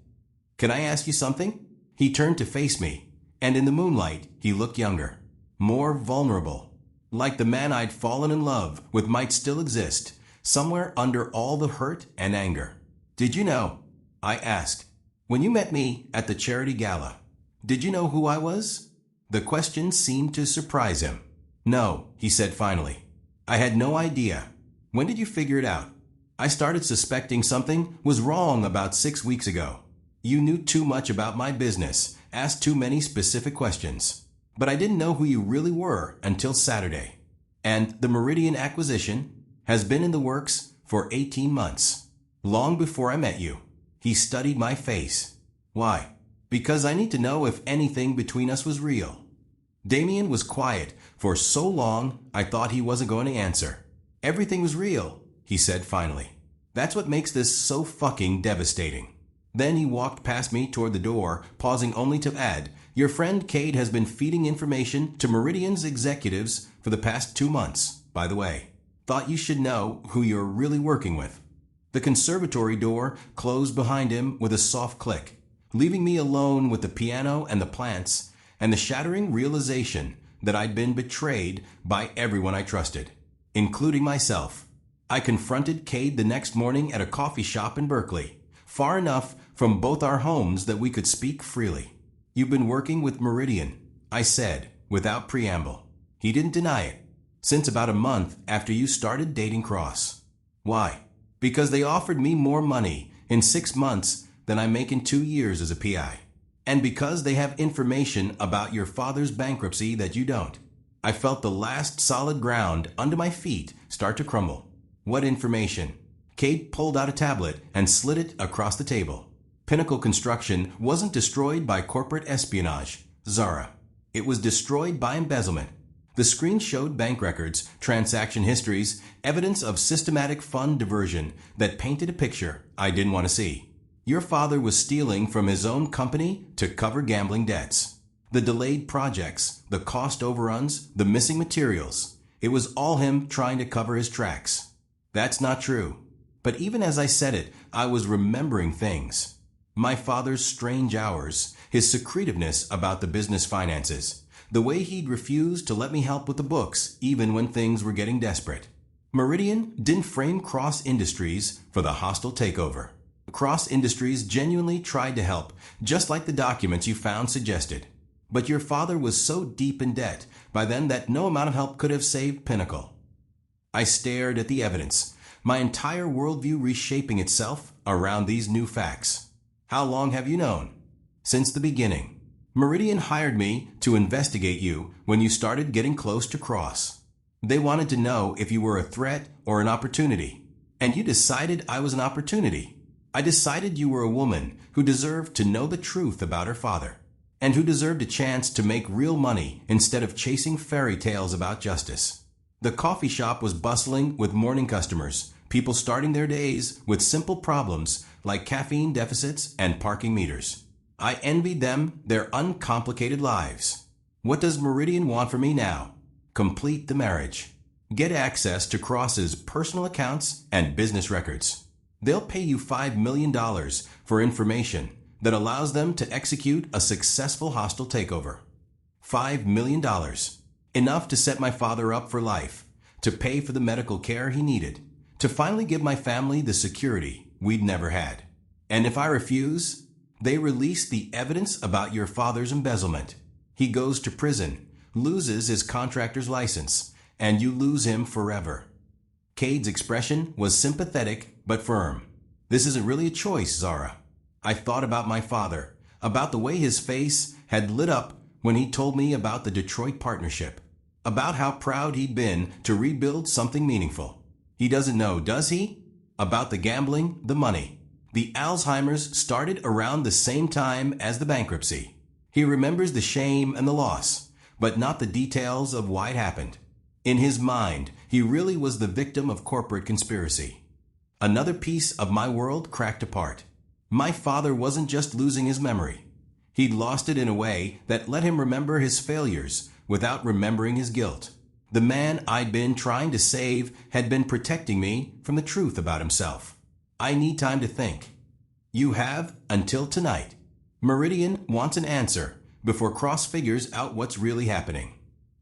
Can I ask you something? He turned to face me, and in the moonlight, he looked younger, more vulnerable, like the man I'd fallen in love with might still exist, somewhere under all the hurt and anger. Did you know? I asked. When you met me at the charity gala, did you know who I was? The question seemed to surprise him. No, he said finally. I had no idea. When did you figure it out? I started suspecting something was wrong about 6 weeks ago. You knew too much about my business, asked too many specific questions. But I didn't know who you really were until Saturday. And the Meridian acquisition has been in the works for 18 months. Long before I met you. He studied my face. Why? Because I need to know if anything between us was real. Damien was quiet for so long I thought he wasn't going to answer. Everything was real, he said finally. That's what makes this so fucking devastating. Then he walked past me toward the door, pausing only to add, your friend Cade has been feeding information to Meridian's executives for the past 2 months, by the way. Thought you should know who you're really working with. The conservatory door closed behind him with a soft click, leaving me alone with the piano and the plants and the shattering realization that I'd been betrayed by everyone I trusted, including myself. I confronted Cade the next morning at a coffee shop in Berkeley, far enough from both our homes that we could speak freely. You've been working with Meridian, I said, without preamble. He didn't deny it. Since about a month after you started dating Cross. Why? Because they offered me more money in 6 months than I make in 2 years as a PI. And because they have information about your father's bankruptcy that you don't. I felt the last solid ground under my feet start to crumble. What information? Kate pulled out a tablet and slid it across the table. Pinnacle Construction wasn't destroyed by corporate espionage, Zara. It was destroyed by embezzlement. The screen showed bank records, transaction histories, evidence of systematic fund diversion that painted a picture I didn't want to see. Your father was stealing from his own company to cover gambling debts. The delayed projects, the cost overruns, the missing materials. It was all him trying to cover his tracks. That's not true. But even as I said it, I was remembering things. My father's strange hours, his secretiveness about the business finances, the way he'd refused to let me help with the books even when things were getting desperate. Meridian didn't frame Cross Industries for the hostile takeover. Cross Industries genuinely tried to help, just like the documents you found suggested. But your father was so deep in debt by then that no amount of help could have saved Pinnacle. I stared at the evidence, my entire worldview reshaping itself around these new facts. How long have you known? Since the beginning. Meridian hired me to investigate you when you started getting close to Cross. They wanted to know if you were a threat or an opportunity. And you decided I was an opportunity. I decided you were a woman who deserved to know the truth about her father, and who deserved a chance to make real money instead of chasing fairy tales about justice. The coffee shop was bustling with morning customers, people starting their days with simple problems like caffeine deficits and parking meters. I envied them their uncomplicated lives. What does Meridian want from me now? Complete the marriage. Get access to Cross's personal accounts and business records. They'll pay you $5 million for information that allows them to execute a successful hostile takeover. $5 million. Enough to set my father up for life, to pay for the medical care he needed, to finally give my family the security we'd never had. And if I refuse, they release the evidence about your father's embezzlement. He goes to prison, loses his contractor's license, and you lose him forever. Cade's expression was sympathetic but firm. This isn't really a choice, Zara. I thought about my father, about the way his face had lit up when he told me about the Detroit partnership, about how proud he'd been to rebuild something meaningful. He doesn't know, does he? About the gambling, the money. The Alzheimer's started around the same time as the bankruptcy. He remembers the shame and the loss, but not the details of why it happened. In his mind, he really was the victim of corporate conspiracy. Another piece of my world cracked apart. My father wasn't just losing his memory. He'd lost it in a way that let him remember his failures without remembering his guilt. The man I'd been trying to save had been protecting me from the truth about himself. I need time to think. You have until tonight. Meridian wants an answer before Cross figures out what's really happening.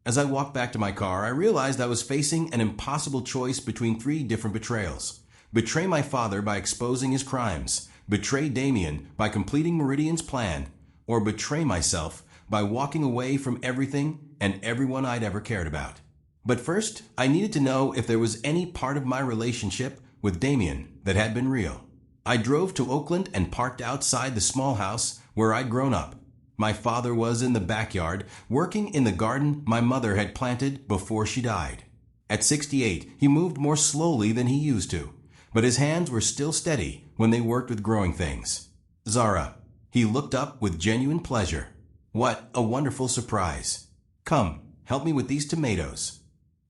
As I walked back to my car, I realized I was facing an impossible choice between 3 different betrayals. Betray my father by exposing his crimes, betray Damien by completing Meridian's plan, or betray myself by walking away from everything and everyone I'd ever cared about. But first, I needed to know if there was any part of my relationship with Damien that had been real. I drove to Oakland and parked outside the small house where I'd grown up. My father was in the backyard, working in the garden my mother had planted before she died. At 68, he moved more slowly than he used to, but his hands were still steady when they worked with growing things. Zara, he looked up with genuine pleasure. What a wonderful surprise. Come, help me with these tomatoes.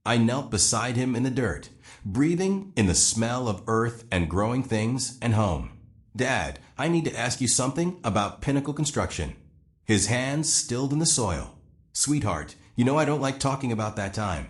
I knelt beside him in the dirt, breathing in the smell of earth and growing things and home. Dad, I need to ask you something about Pinnacle Construction. His hands stilled in the soil. Sweetheart, you know I don't like talking about that time.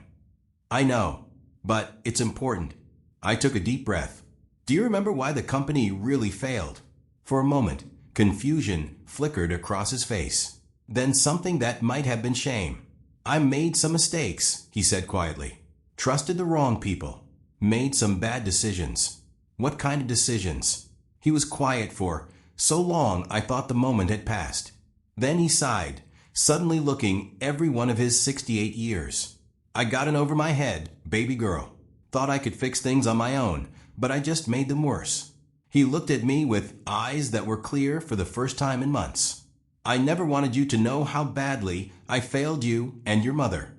I know, but it's important. I took a deep breath. Do you remember why the company really failed? For a moment, confusion flickered across his face. Then something that might have been shame. I made some mistakes, he said quietly. Trusted the wrong people. Made some bad decisions. What kind of decisions? He was quiet for so long I thought the moment had passed. Then he sighed, suddenly looking every one of his 68 years. I got in over my head, baby girl. Thought I could fix things on my own, but I just made them worse. He looked at me with eyes that were clear for the first time in months. I never wanted you to know how badly I failed you and your mother.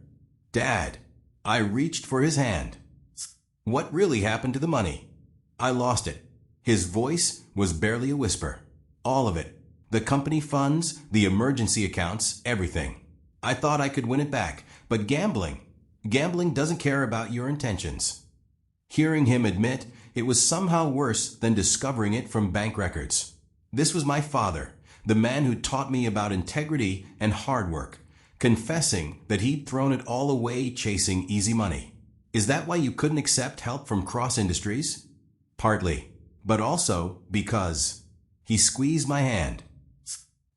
Dad, I reached for his hand. What really happened to the money? I lost it. His voice was barely a whisper. All of it. The company funds, the emergency accounts, everything. I thought I could win it back, but gambling doesn't care about your intentions. Hearing him admit it was somehow worse than discovering it from bank records. This was my father, the man who taught me about integrity and hard work, confessing that he'd thrown it all away chasing easy money. Is that why you couldn't accept help from Cross Industries? Partly, but also because he squeezed my hand.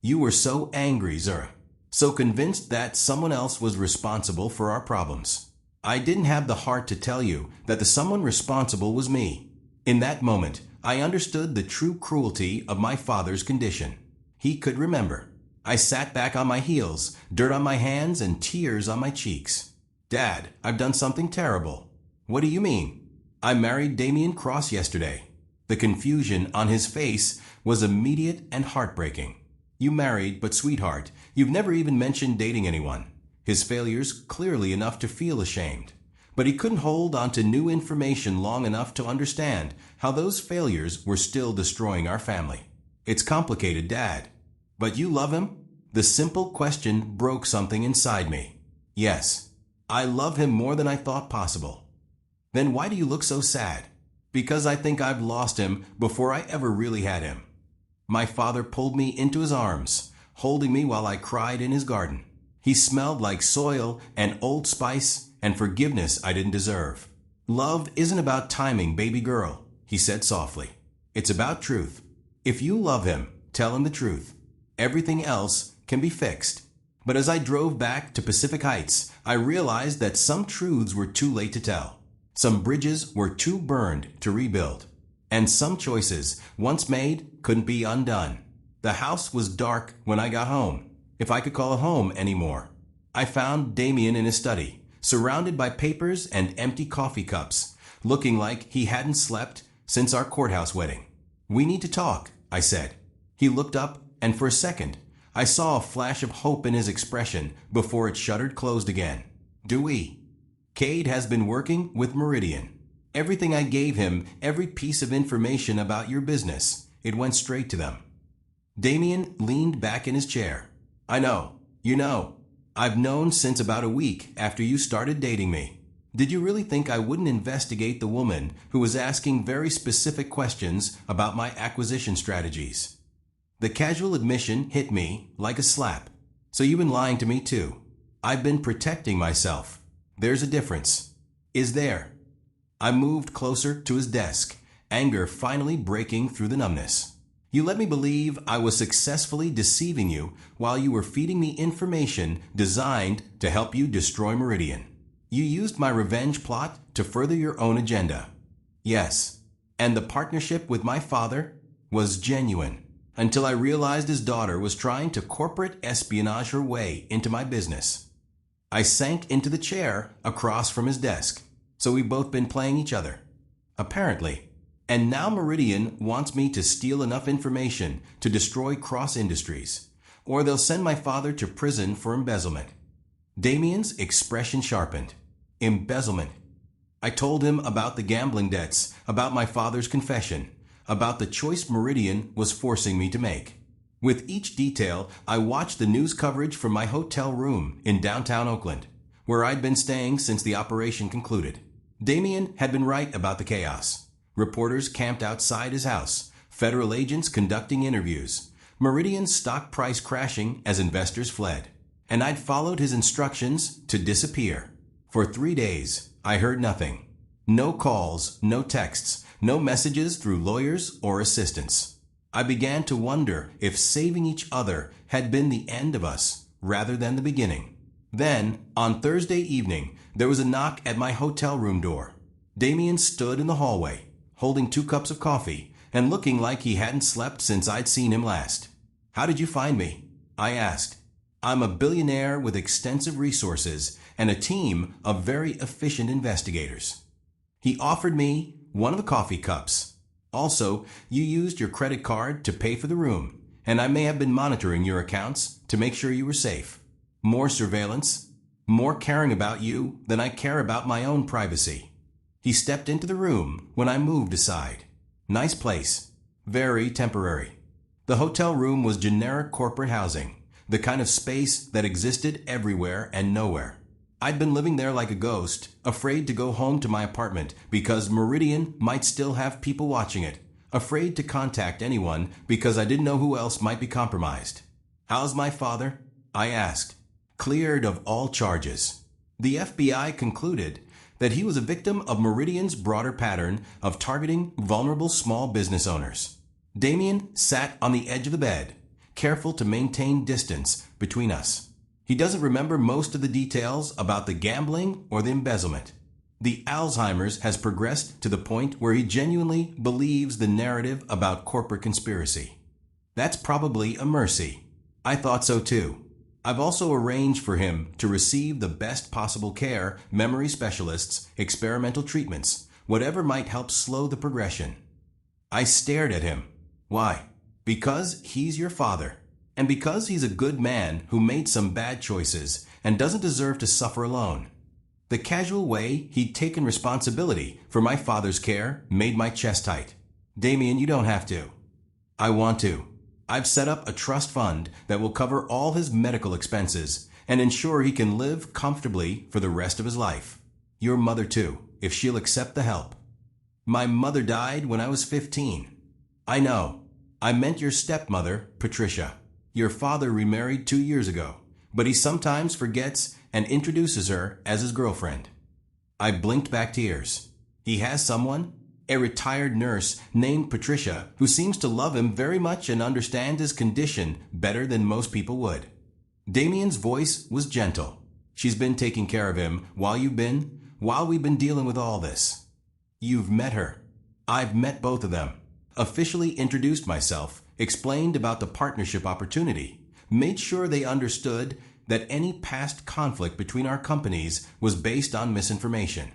You were so angry, Zara, so convinced that someone else was responsible for our problems. I didn't have the heart to tell you that the someone responsible was me. In that moment, I understood the true cruelty of my father's condition. He could remember. I sat back on my heels, dirt on my hands and tears on my cheeks. Dad, I've done something terrible. What do you mean? I married Damien Cross yesterday. The confusion on his face was immediate and heartbreaking. You married, but sweetheart, you've never even mentioned dating anyone. His failures clearly enough to feel ashamed. But he couldn't hold on to new information long enough to understand how those failures were still destroying our family. It's complicated, Dad. But you love him? The simple question broke something inside me. Yes, I love him more than I thought possible. Then why do you look so sad? Because I think I've lost him before I ever really had him. My father pulled me into his arms, holding me while I cried in his garden. He smelled like soil and Old Spice and forgiveness I didn't deserve. Love isn't about timing, baby girl, he said softly. It's about truth. If you love him, tell him the truth. Everything else can be fixed. But as I drove back to Pacific Heights, I realized that some truths were too late to tell. Some bridges were too burned to rebuild. And some choices, once made, couldn't be undone. The house was dark when I got home, if I could call it home anymore. I found Damien in his study, surrounded by papers and empty coffee cups, looking like he hadn't slept since our courthouse wedding. We need to talk, I said. He looked up, and for a second, I saw a flash of hope in his expression before it shuttered closed again. Do we? Cade has been working with Meridian. Everything I gave him, every piece of information about your business, it went straight to them. Damien leaned back in his chair. I know. You know. I've known since about a week after you started dating me. Did you really think I wouldn't investigate the woman who was asking very specific questions about my acquisition strategies? The casual admission hit me like a slap. So you've been lying to me too. I've been protecting myself. There's a difference. Is there? I moved closer to his desk, anger finally breaking through the numbness. You let me believe I was successfully deceiving you while you were feeding me information designed to help you destroy Meridian. You used my revenge plot to further your own agenda. Yes, and the partnership with my father was genuine until I realized his daughter was trying to corporate espionage her way into my business. I sank into the chair across from his desk. So we've both been playing each other. Apparently. And now Meridian wants me to steal enough information to destroy Cross Industries, or they'll send my father to prison for embezzlement. Damien's expression sharpened. Embezzlement. I told him about the gambling debts, about my father's confession, about the choice Meridian was forcing me to make. With each detail, I watched the news coverage from my hotel room in downtown Oakland, where I'd been staying since the operation concluded. Damien had been right about the chaos. Reporters camped outside his house, federal agents conducting interviews, Meridian's stock price crashing as investors fled. And I'd followed his instructions to disappear. For 3 days, I heard nothing. No calls, no texts, no messages through lawyers or assistants. I began to wonder if saving each other had been the end of us rather than the beginning. Then, on Thursday evening, there was a knock at my hotel room door. Damien stood in the hallway, holding 2 cups of coffee and looking like he hadn't slept since I'd seen him last. How did you find me? I asked. I'm a billionaire with extensive resources and a team of very efficient investigators. He offered me one of the coffee cups. Also, you used your credit card to pay for the room, and I may have been monitoring your accounts to make sure you were safe. More surveillance? more caring about you than I care about my own privacy. He stepped into the room when I moved aside. Nice place. Very temporary. The hotel room was generic corporate housing, the kind of space that existed everywhere and nowhere. I'd been living there like a ghost, afraid to go home to my apartment because Meridian might still have people watching it, afraid to contact anyone because I didn't know who else might be compromised. "How's my father?" I asked. "Cleared of all charges." The FBI concluded that he was a victim of Meridian's broader pattern of targeting vulnerable small business owners. Damien sat on the edge of the bed, careful to maintain distance between us. He doesn't remember most of the details about the gambling or the embezzlement. The Alzheimer's has progressed to the point where he genuinely believes the narrative about corporate conspiracy. That's probably a mercy. I thought so too. I've also arranged for him to receive the best possible care, memory specialists, experimental treatments, whatever might help slow the progression. I stared at him. Why? Because he's your father. And because he's a good man who made some bad choices and doesn't deserve to suffer alone. The casual way he'd taken responsibility for my father's care made my chest tight. "Damien, you don't have to." "I want to. I've set up a trust fund that will cover all his medical expenses and ensure he can live comfortably for the rest of his life. Your mother too, if she'll accept the help." "My mother died when I was 15. "I know. I meant your stepmother, Patricia. Your father remarried 2 years ago, but he sometimes forgets and introduces her as his girlfriend." I blinked back tears. "He has someone? A retired nurse named Patricia who seems to love him very much and understand his condition better than most people would." Damien's voice was gentle. "She's been taking care of him while we've been dealing with all this." "You've met her." "I've met both of them. Officially introduced myself, explained about the partnership opportunity, made sure they understood that any past conflict between our companies was based on misinformation."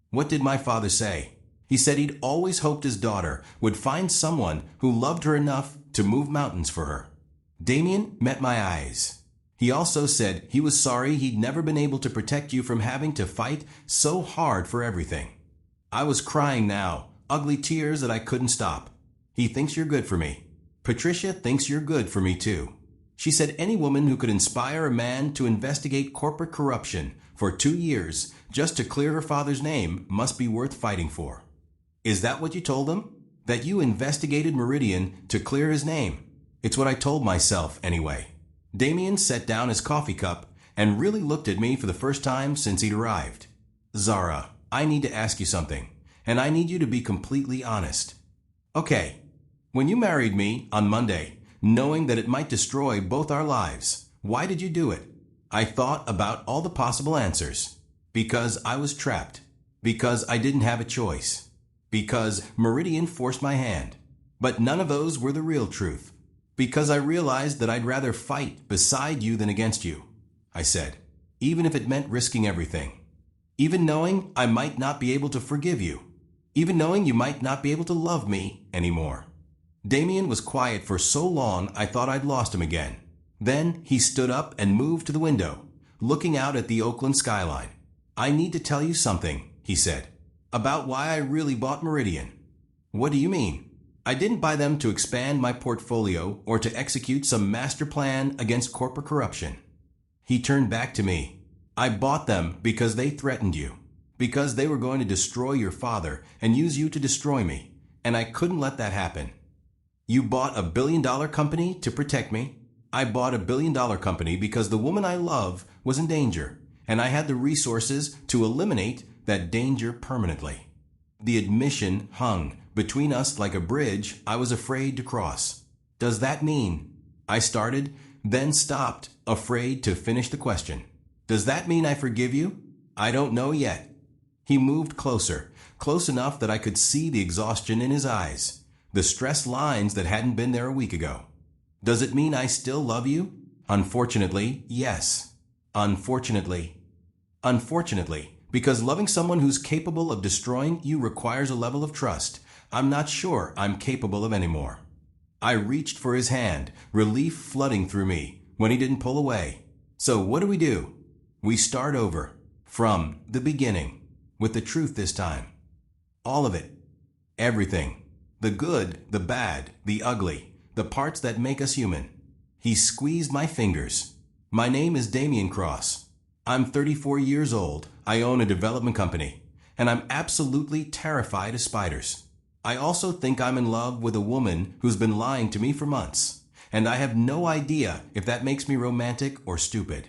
"What did my father say?" "He said he'd always hoped his daughter would find someone who loved her enough to move mountains for her." Damien met my eyes. He also said he was sorry he'd never been able to protect you from having to fight so hard for everything. I was crying now, ugly tears that I couldn't stop. "He thinks you're good for me. Patricia thinks you're good for me too. She said any woman who could inspire a man to investigate corporate corruption for 2 years just to clear her father's name must be worth fighting for." "Is that what you told them? That you investigated Meridian to clear his name?" "It's what I told myself, anyway." Damien set down his coffee cup and really looked at me for the first time since he'd arrived. "Zara, I need to ask you something, and I need you to be completely honest." "Okay. When you married me on Monday, knowing that it might destroy both our lives, why did you do it?" I thought about all the possible answers. Because I was trapped. Because I didn't have a choice. Because Meridian forced my hand. But none of those were the real truth. Because I realized that I'd rather fight beside you than against you, I said, even if it meant risking everything. Even knowing I might not be able to forgive you. Even knowing you might not be able to love me anymore. Damien was quiet for so long I thought I'd lost him again. Then he stood up and moved to the window, looking out at the Oakland skyline. "I need to tell you something," he said, "about why I really bought Meridian." "What do you mean?" "I didn't buy them to expand my portfolio or to execute some master plan against corporate corruption." He turned back to me. "I bought them because they threatened you. Because they were going to destroy your father and use you to destroy me. And I couldn't let that happen." "You bought $1 billion company to protect me?" "I bought $1 billion company because the woman I love was in danger, and I had the resources to eliminate that danger permanently." The admission hung between us like a bridge I was afraid to cross. "Does that mean—" I started, then stopped, afraid to finish the question. "Does that mean I forgive you?" "I don't know yet." He moved closer, close enough that I could see the exhaustion in his eyes, the stress lines that hadn't been there a week ago. "Does it mean I still love you?" "Unfortunately, yes." Unfortunately, because loving someone who's capable of destroying you requires a level of trust I'm not sure I'm capable of anymore. I reached for his hand, relief flooding through me, when he didn't pull away. "So what do we do?" We start over, from the beginning, with the truth this time. All of it. Everything. The good, the bad, the ugly, the parts that make us human. He squeezed my fingers. My name is Damien Cross. I'm 34 years old. I own a development company, and I'm absolutely terrified of spiders. I also think I'm in love with a woman who's been lying to me for months, and I have no idea if that makes me romantic or stupid.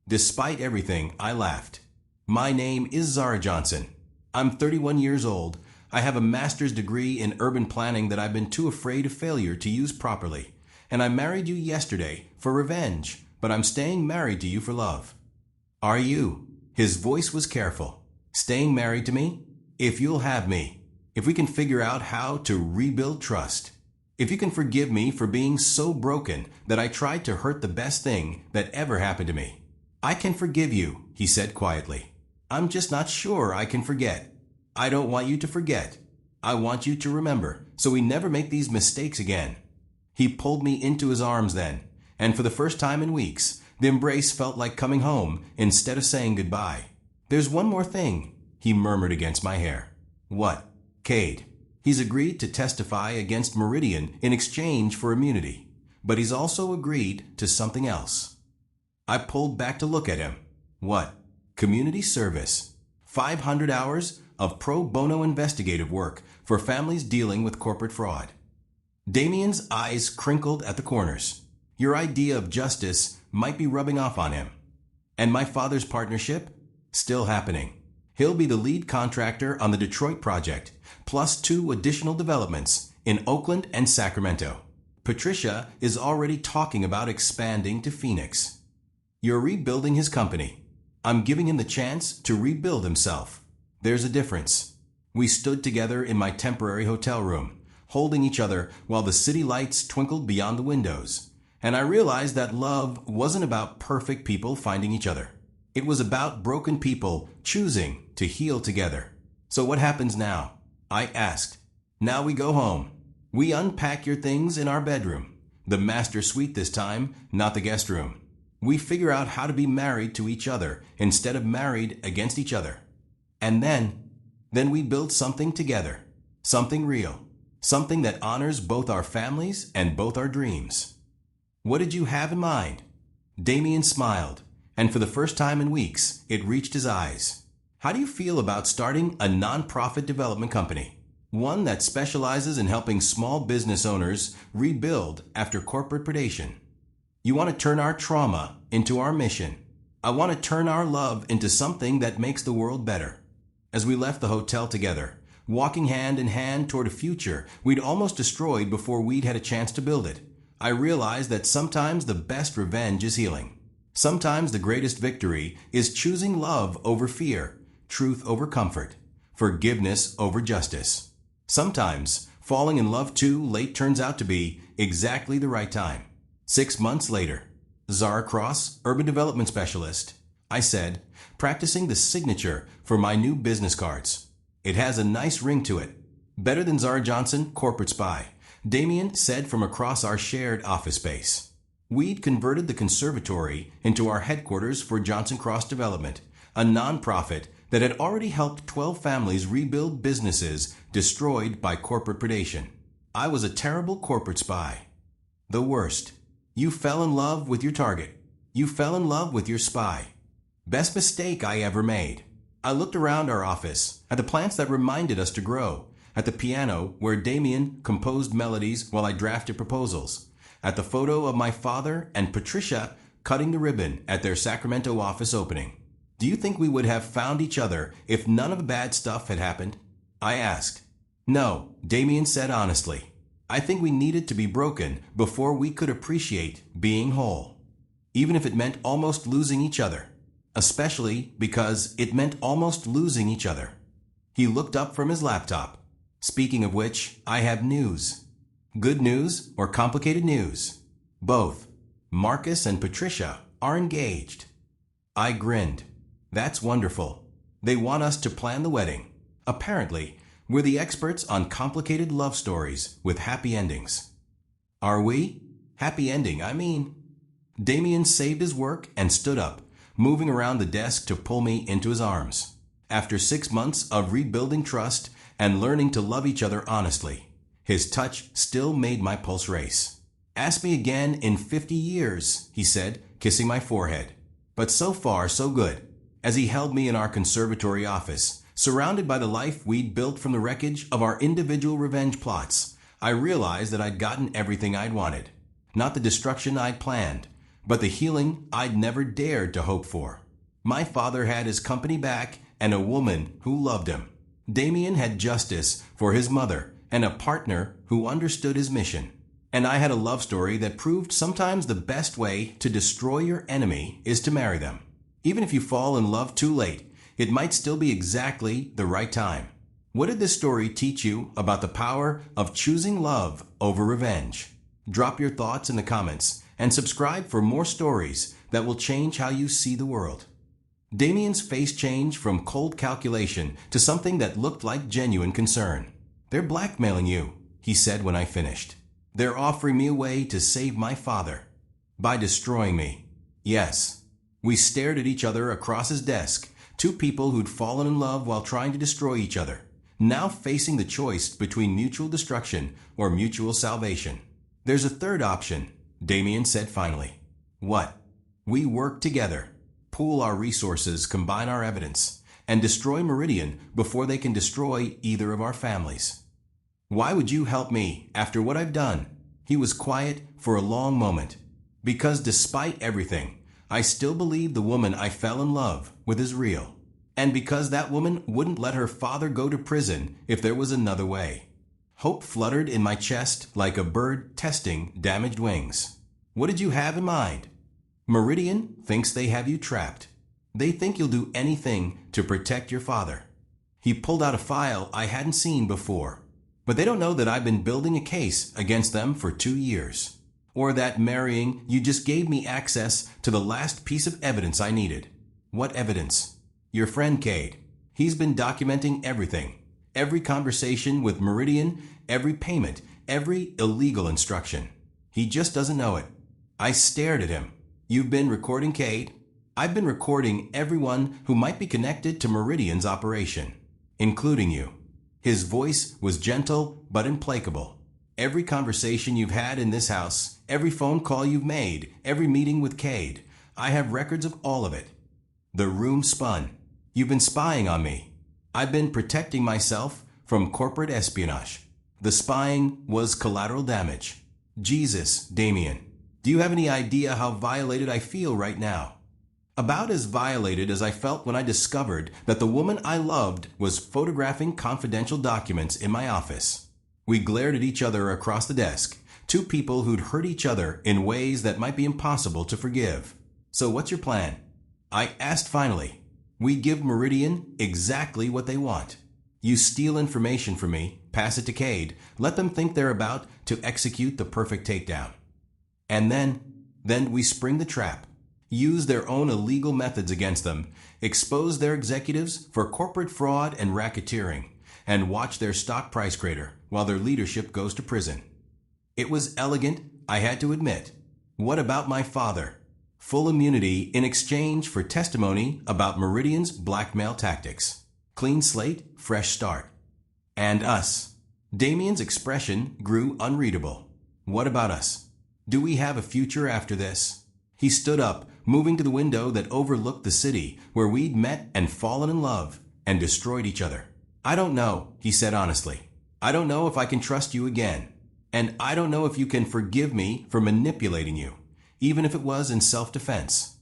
Despite everything, I laughed. My name is Zara Johnson. I'm 31 years old. I have a master's degree in urban planning that I've been too afraid of failure to use properly. And I married you yesterday for revenge, but I'm staying married to you for love. Are you? His voice was careful. Staying married to me? If you'll have me. If we can figure out how to rebuild trust. If you can forgive me for being so broken that I tried to hurt the best thing that ever happened to me. I can forgive you, he said quietly. I'm just not sure I can forget. I don't want you to forget. I want you to remember, so we never make these mistakes again. He pulled me into his arms then, and for the first time in weeks, the embrace felt like coming home instead of saying goodbye. There's one more thing, he murmured against my hair. What? Cade. He's agreed to testify against Meridian in exchange for immunity, but he's also agreed to something else. I pulled back to look at him. What? Community service. 500 hours of pro bono investigative work for families dealing with corporate fraud. Damien's eyes crinkled at the corners. Your idea of justice might be rubbing off on him. And my father's partnership? Still happening. He'll be the lead contractor on the Detroit project, plus 2 additional developments in Oakland and Sacramento. Patricia is already talking about expanding to Phoenix. You're rebuilding his company. I'm giving him the chance to rebuild himself. There's a difference. We stood together in my temporary hotel room, holding each other while the city lights twinkled beyond the windows. And I realized that love wasn't about perfect people finding each other. It was about broken people choosing to heal together. So what happens now? I asked. Now we go home. We unpack your things in our bedroom. The master suite this time, not the guest room. We figure out how to be married to each other instead of married against each other. And then we build something together. Something real. Something that honors both our families and both our dreams. What did you have in mind? Damien smiled, and for the first time in weeks, it reached his eyes. How do you feel about starting a non-profit development company? One that specializes in helping small business owners rebuild after corporate predation. You want to turn our trauma into our mission. I want to turn our love into something that makes the world better. As we left the hotel together, walking hand in hand toward a future we'd almost destroyed before we'd had a chance to build it, I realized that sometimes the best revenge is healing. Sometimes the greatest victory is choosing love over fear, truth over comfort, forgiveness over justice. Sometimes falling in love too late turns out to be exactly the right time. 6 months later, Zara Cross, Urban Development Specialist, I said, practicing the signature for my new business cards. It has a nice ring to it. Better than Zara Johnson, Corporate Spy, Damien said from across our shared office space. We'd converted the conservatory into our headquarters for Johnson Cross Development, a nonprofit that had already helped 12 families rebuild businesses destroyed by corporate predation. I was a terrible corporate spy. The worst. You fell in love with your target. You fell in love with your spy. Best mistake I ever made. I looked around our office, at the plants that reminded us to grow, at the piano where Damien composed melodies while I drafted proposals, at the photo of my father and Patricia cutting the ribbon at their Sacramento office opening. Do you think we would have found each other if none of the bad stuff had happened? I asked. No, Damien said honestly. I think we needed to be broken before we could appreciate being whole, even if it meant almost losing each other, especially because it meant almost losing each other. He looked up from his laptop. Speaking of which, I have news. Good news or complicated news? Both. Marcus and Patricia are engaged. I grinned. That's wonderful. They want us to plan the wedding. Apparently, we're the experts on complicated love stories with happy endings. Are we? Happy ending, I mean. Damien saved his work and stood up, moving around the desk to pull me into his arms. After 6 months of rebuilding trust and learning to love each other honestly, his touch still made my pulse race. "Ask me again in 50 years, he said, kissing my forehead. But so far, so good. As he held me in our conservatory office, surrounded by the life we'd built from the wreckage of our individual revenge plots, I realized that I'd gotten everything I'd wanted. Not the destruction I'd planned, but the healing I'd never dared to hope for. My father had his company back and a woman who loved him. Damien had justice for his mother and a partner who understood his mission. And I had a love story that proved sometimes the best way to destroy your enemy is to marry them. Even if you fall in love too late, it might still be exactly the right time. What did this story teach you about the power of choosing love over revenge? Drop your thoughts in the comments and subscribe for more stories that will change how you see the world. Damien's face changed from cold calculation to something that looked like genuine concern. "They're blackmailing you," he said when I finished. "They're offering me a way to save my father. By destroying me." Yes. We stared at each other across his desk, two people who'd fallen in love while trying to destroy each other, now facing the choice between mutual destruction or mutual salvation. "There's a third option," Damien said finally. "What?" "We work together, pool our resources, combine our evidence, and destroy Meridian before they can destroy either of our families." "Why would you help me after what I've done?" He was quiet for a long moment. "Because despite everything, I still believe the woman I fell in love with is real. And because that woman wouldn't let her father go to prison if there was another way." Hope fluttered in my chest like a bird testing damaged wings. "What did you have in mind?" "Meridian thinks they have you trapped. They think you'll do anything to protect your father." He pulled out a file I hadn't seen before. "But they don't know that I've been building a case against them for 2 years. Or that marrying you just gave me access to the last piece of evidence I needed." "What evidence?" "Your friend Cade. He's been documenting everything. Every conversation with Meridian, every payment, every illegal instruction. He just doesn't know it." I stared at him. "You've been recording Cade?" "I've been recording everyone who might be connected to Meridian's operation, including you." His voice was gentle but implacable. "Every conversation you've had in this house, every phone call you've made, every meeting with Cade, I have records of all of it." The room spun. "You've been spying on me." "I've been protecting myself from corporate espionage." The spying was collateral damage. "Jesus, Damien, do you have any idea how violated I feel right now?" "About as violated as I felt when I discovered that the woman I loved was photographing confidential documents in my office." We glared at each other across the desk, two people who'd hurt each other in ways that might be impossible to forgive. "So what's your plan?" I asked finally. "We give Meridian exactly what they want. You steal information from me, pass it to Cade, let them think they're about to execute the perfect takedown. And then we spring the trap, use their own illegal methods against them, expose their executives for corporate fraud and racketeering, and watch their stock price crater while their leadership goes to prison." It was elegant, I had to admit. What about my father? Full immunity in exchange for testimony about Meridian's blackmail tactics. Clean slate, fresh start. And us. Damien's expression grew unreadable. "What about us? Do we have a future after this?" He stood up, moving to the window that overlooked the city where we'd met and fallen in love and destroyed each other. "I don't know," he said honestly. "I don't know if I can trust you again. And I don't know if you can forgive me for manipulating you, even if it was in self-defense.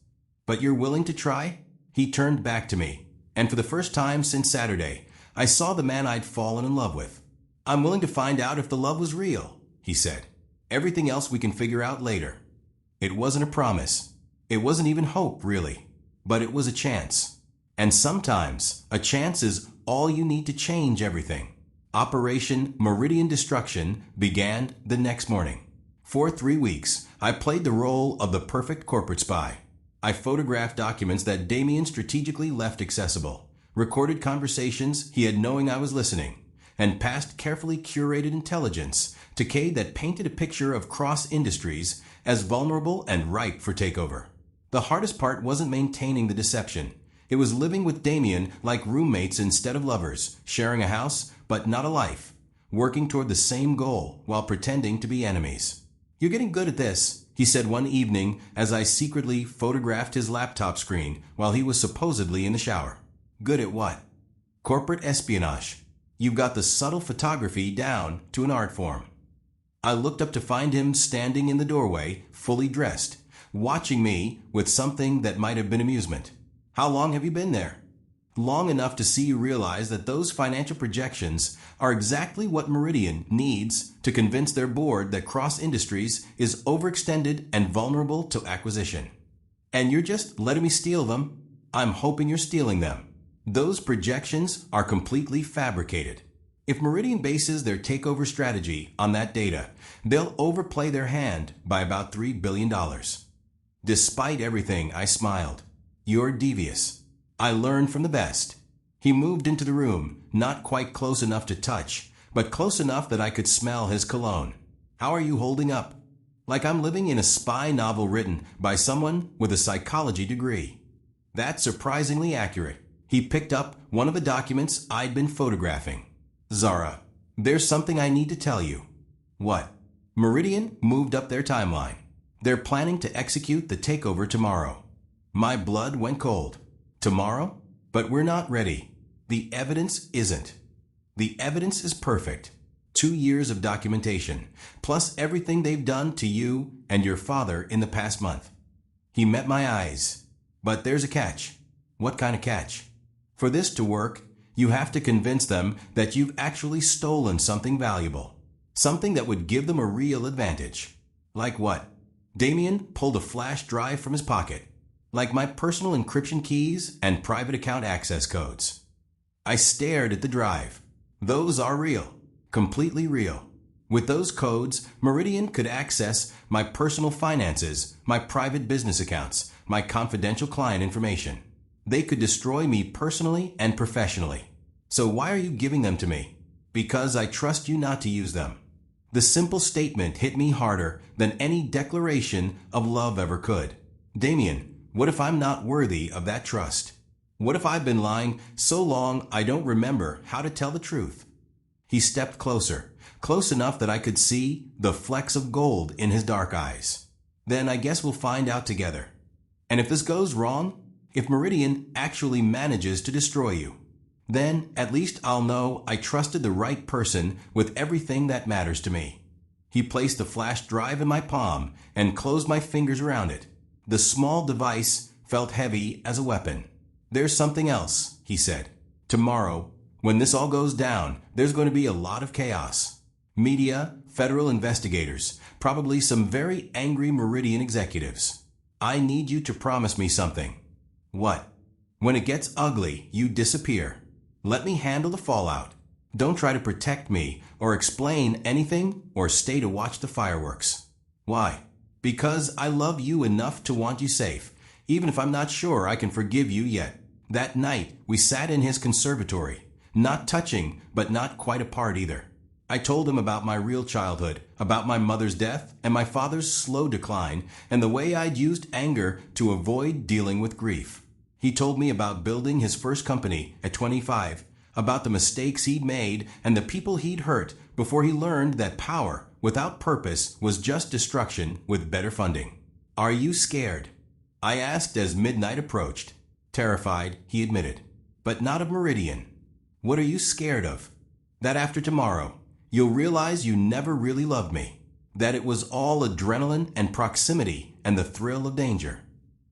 But you're willing to try?" He turned back to me, and for the first time since Saturday, I saw the man I'd fallen in love with. "I'm willing to find out if the love was real," he said. "Everything else we can figure out later." It wasn't a promise. It wasn't even hope, really. But it was a chance. And sometimes a chance is all you need to change everything. Operation Meridian Destruction began the next morning. For 3 weeks, I played the role of the perfect corporate spy. I photographed documents that Damien strategically left accessible, recorded conversations he had knowing I was listening, and passed carefully curated intelligence to Cade that painted a picture of Cross Industries as vulnerable and ripe for takeover. The hardest part wasn't maintaining the deception. It was living with Damien like roommates instead of lovers, sharing a house, but not a life, working toward the same goal while pretending to be enemies. "You're getting good at this," he said one evening as I secretly photographed his laptop screen while he was supposedly in the shower. "Good at what?" "Corporate espionage. You've got the subtle photography down to an art form." I looked up to find him standing in the doorway, fully dressed, watching me with something that might have been amusement. "How long have you been there?" "Long enough to see you realize that those financial projections are exactly what Meridian needs to convince their board that Cross Industries is overextended and vulnerable to acquisition. And you're just letting me steal them? I'm hoping you're stealing them. Those projections are completely fabricated. If Meridian bases their takeover strategy on that data, they'll overplay their hand by about $3 billion. Despite everything, I smiled. "You're devious. I learned from the best." He moved into the room, not quite close enough to touch, but close enough that I could smell his cologne. "How are you holding up?" "Like I'm living in a spy novel written by someone with a psychology degree." "That's surprisingly accurate." He picked up one of the documents I'd been photographing. "Zara, there's something I need to tell you." "What?" "Meridian moved up their timeline. They're planning to execute the takeover tomorrow." My blood went cold. "Tomorrow? But we're not ready. The evidence isn't." "The evidence is perfect. 2 years of documentation, plus everything they've done to you and your father in the past month." He met my eyes. "But there's a catch." "What kind of catch?" "For this to work, you have to convince them that you've actually stolen something valuable. Something that would give them a real advantage." "Like what?" Damien pulled a flash drive from his pocket. "Like my personal encryption keys and private account access codes." I stared at the drive. "Those are real. Completely real. With those codes, Meridian could access my personal finances, my private business accounts, my confidential client information. They could destroy me personally and professionally. So why are you giving them to me?" "Because I trust you not to use them." The simple statement hit me harder than any declaration of love ever could. "Damien, what if I'm not worthy of that trust? What if I've been lying so long I don't remember how to tell the truth?" He stepped closer, close enough that I could see the flecks of gold in his dark eyes. "Then I guess we'll find out together. And if this goes wrong, if Meridian actually manages to destroy you, then at least I'll know I trusted the right person with everything that matters to me." He placed the flash drive in my palm and closed my fingers around it. The small device felt heavy as a weapon. "There's something else," he said. "Tomorrow, when this all goes down, there's going to be a lot of chaos. Media, federal investigators, probably some very angry Meridian executives. I need you to promise me something." "What?" "When it gets ugly, you disappear. Let me handle the fallout. Don't try to protect me or explain anything or stay to watch the fireworks." "Why?" "Because I love you enough to want you safe, even if I'm not sure I can forgive you yet." That night, we sat in his conservatory, not touching, but not quite apart either. I told him about my real childhood, about my mother's death and my father's slow decline, and the way I'd used anger to avoid dealing with grief. He told me about building his first company at 25, about the mistakes he'd made and the people he'd hurt before he learned that power without purpose was just destruction with better funding. "Are you scared?" I asked as midnight approached. "Terrified," he admitted, "but not of Meridian." "What are you scared of?" "That after tomorrow, you'll realize you never really loved me. That it was all adrenaline and proximity and the thrill of danger."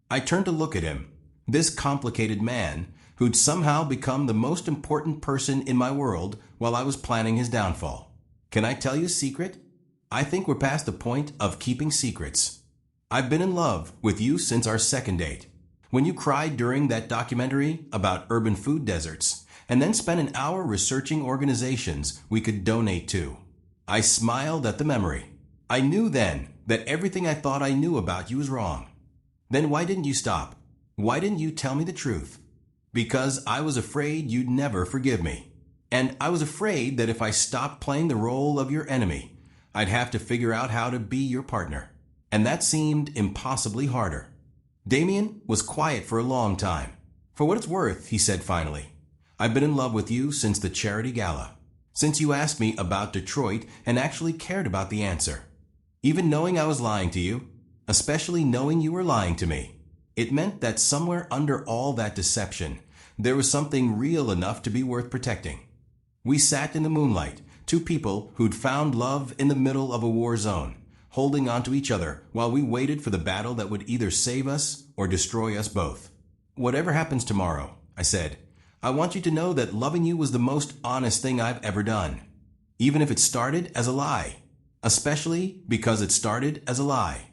I turned to look at him. This complicated man, who'd somehow become the most important person in my world while I was planning his downfall. "Can I tell you a secret?" "I think we're past the point of keeping secrets. I've been in love with you since our second date. When you cried during that documentary about urban food deserts, and then spent an hour researching organizations we could donate to." I smiled at the memory. "I knew then that everything I thought I knew about you was wrong." "Then why didn't you stop? Why didn't you tell me the truth?" "Because I was afraid you'd never forgive me. And I was afraid that if I stopped playing the role of your enemy, I'd have to figure out how to be your partner. And that seemed impossibly harder." Damien was quiet for a long time. For what it's worth, he said finally, I've been in love with you since the charity gala. Since you asked me about Detroit and actually cared about the answer. Even knowing I was lying to you, especially knowing you were lying to me, it meant that somewhere under all that deception, there was something real enough to be worth protecting. We sat in the moonlight, two people who'd found love in the middle of a war zone, holding onto each other while we waited for the battle that would either save us or destroy us both. Whatever happens tomorrow, I said, I want you to know that loving you was the most honest thing I've ever done. Even if it started as a lie. Especially because it started as a lie.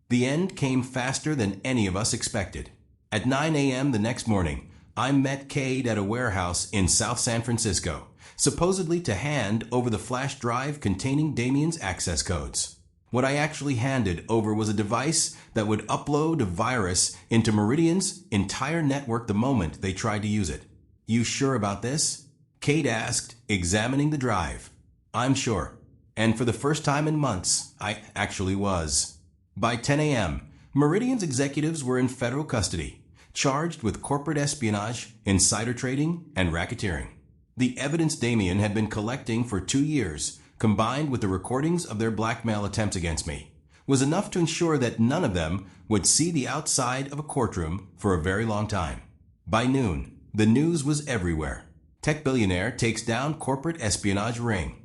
The end came faster than any of us expected. At 9 a.m. the next morning, I met Cade at a warehouse in South San Francisco, supposedly to hand over the flash drive containing Damien's access codes. What I actually handed over was a device that would upload a virus into Meridian's entire network the moment they tried to use it. You sure about this? Cade asked, examining the drive. I'm sure. And for the first time in months, I actually was. By 10 a.m., Meridian's executives were in federal custody, charged with corporate espionage, insider trading, and racketeering. The evidence Damien had been collecting for 2 years, combined with the recordings of their blackmail attempts against me, was enough to ensure that none of them would see the outside of a courtroom for a very long time. By noon, the news was everywhere. Tech Billionaire takes down corporate espionage ring.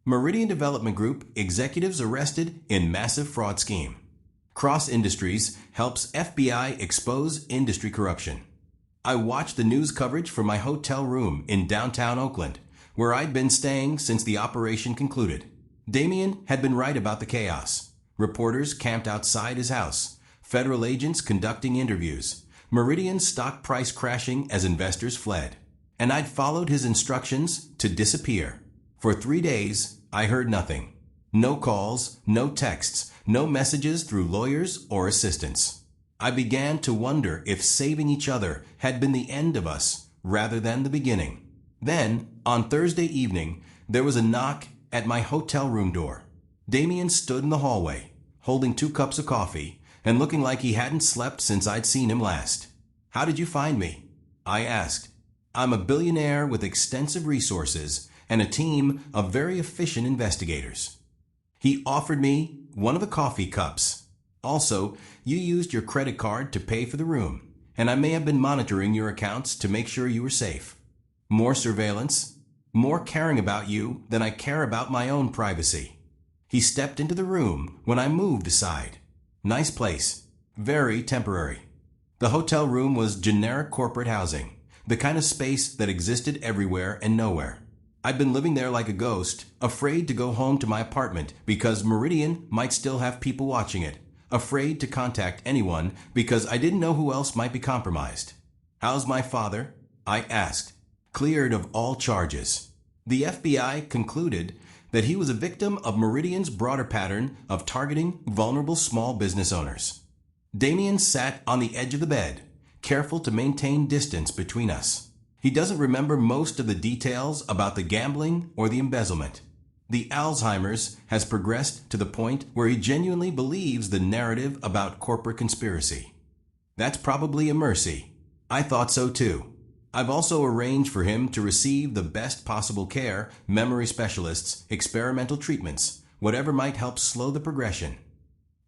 Meridian Development Group executives arrested in massive fraud scheme. Cross Industries helps FBI expose industry corruption. I watched the news coverage from my hotel room in downtown Oakland, where I'd been staying since the operation concluded. Damien had been right about the chaos. Reporters camped outside his house, federal agents conducting interviews, Meridian's stock price crashing as investors fled. And I'd followed his instructions to disappear. For 3 days, I heard nothing. No calls, no texts, no messages through lawyers or assistants. I began to wonder if saving each other had been the end of us rather than the beginning. Then, on Thursday evening, there was a knock at my hotel room door. Damien stood in the hallway, holding 2 cups of coffee, and looking like he hadn't slept since I'd seen him last. How did you find me? I asked. I'm a billionaire with extensive resources and a team of very efficient investigators. He offered me one of the coffee cups. Also, you used your credit card to pay for the room, and I may have been monitoring your accounts to make sure you were safe. More surveillance, more caring about you than I care about my own privacy. He stepped into the room when I moved aside. Nice place. Very temporary. The hotel room was generic corporate housing, the kind of space that existed everywhere and nowhere. I'd been living there like a ghost, afraid to go home to my apartment because Meridian might still have people watching it, afraid to contact anyone because I didn't know who else might be compromised. How's my father? I asked, cleared of all charges. The FBI concluded that he was a victim of Meridian's broader pattern of targeting vulnerable small business owners. Damien sat on the edge of the bed, careful to maintain distance between us. He doesn't remember most of the details about the gambling or the embezzlement. The Alzheimer's has progressed to the point where he genuinely believes the narrative about corporate conspiracy. That's probably a mercy. I thought so too. I've also arranged for him to receive the best possible care, memory specialists, experimental treatments, whatever might help slow the progression.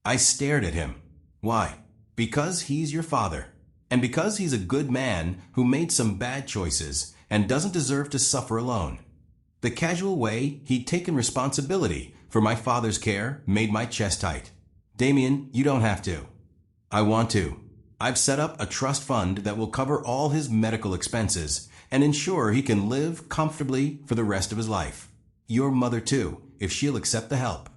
I stared at him. Why? Because he's your father. And because he's a good man who made some bad choices and doesn't deserve to suffer alone. The casual way he'd taken responsibility for my father's care made my chest tight. Damien, you don't have to. I want to. I've set up a trust fund that will cover all his medical expenses and ensure he can live comfortably for the rest of his life. Your mother too, if she'll accept the help.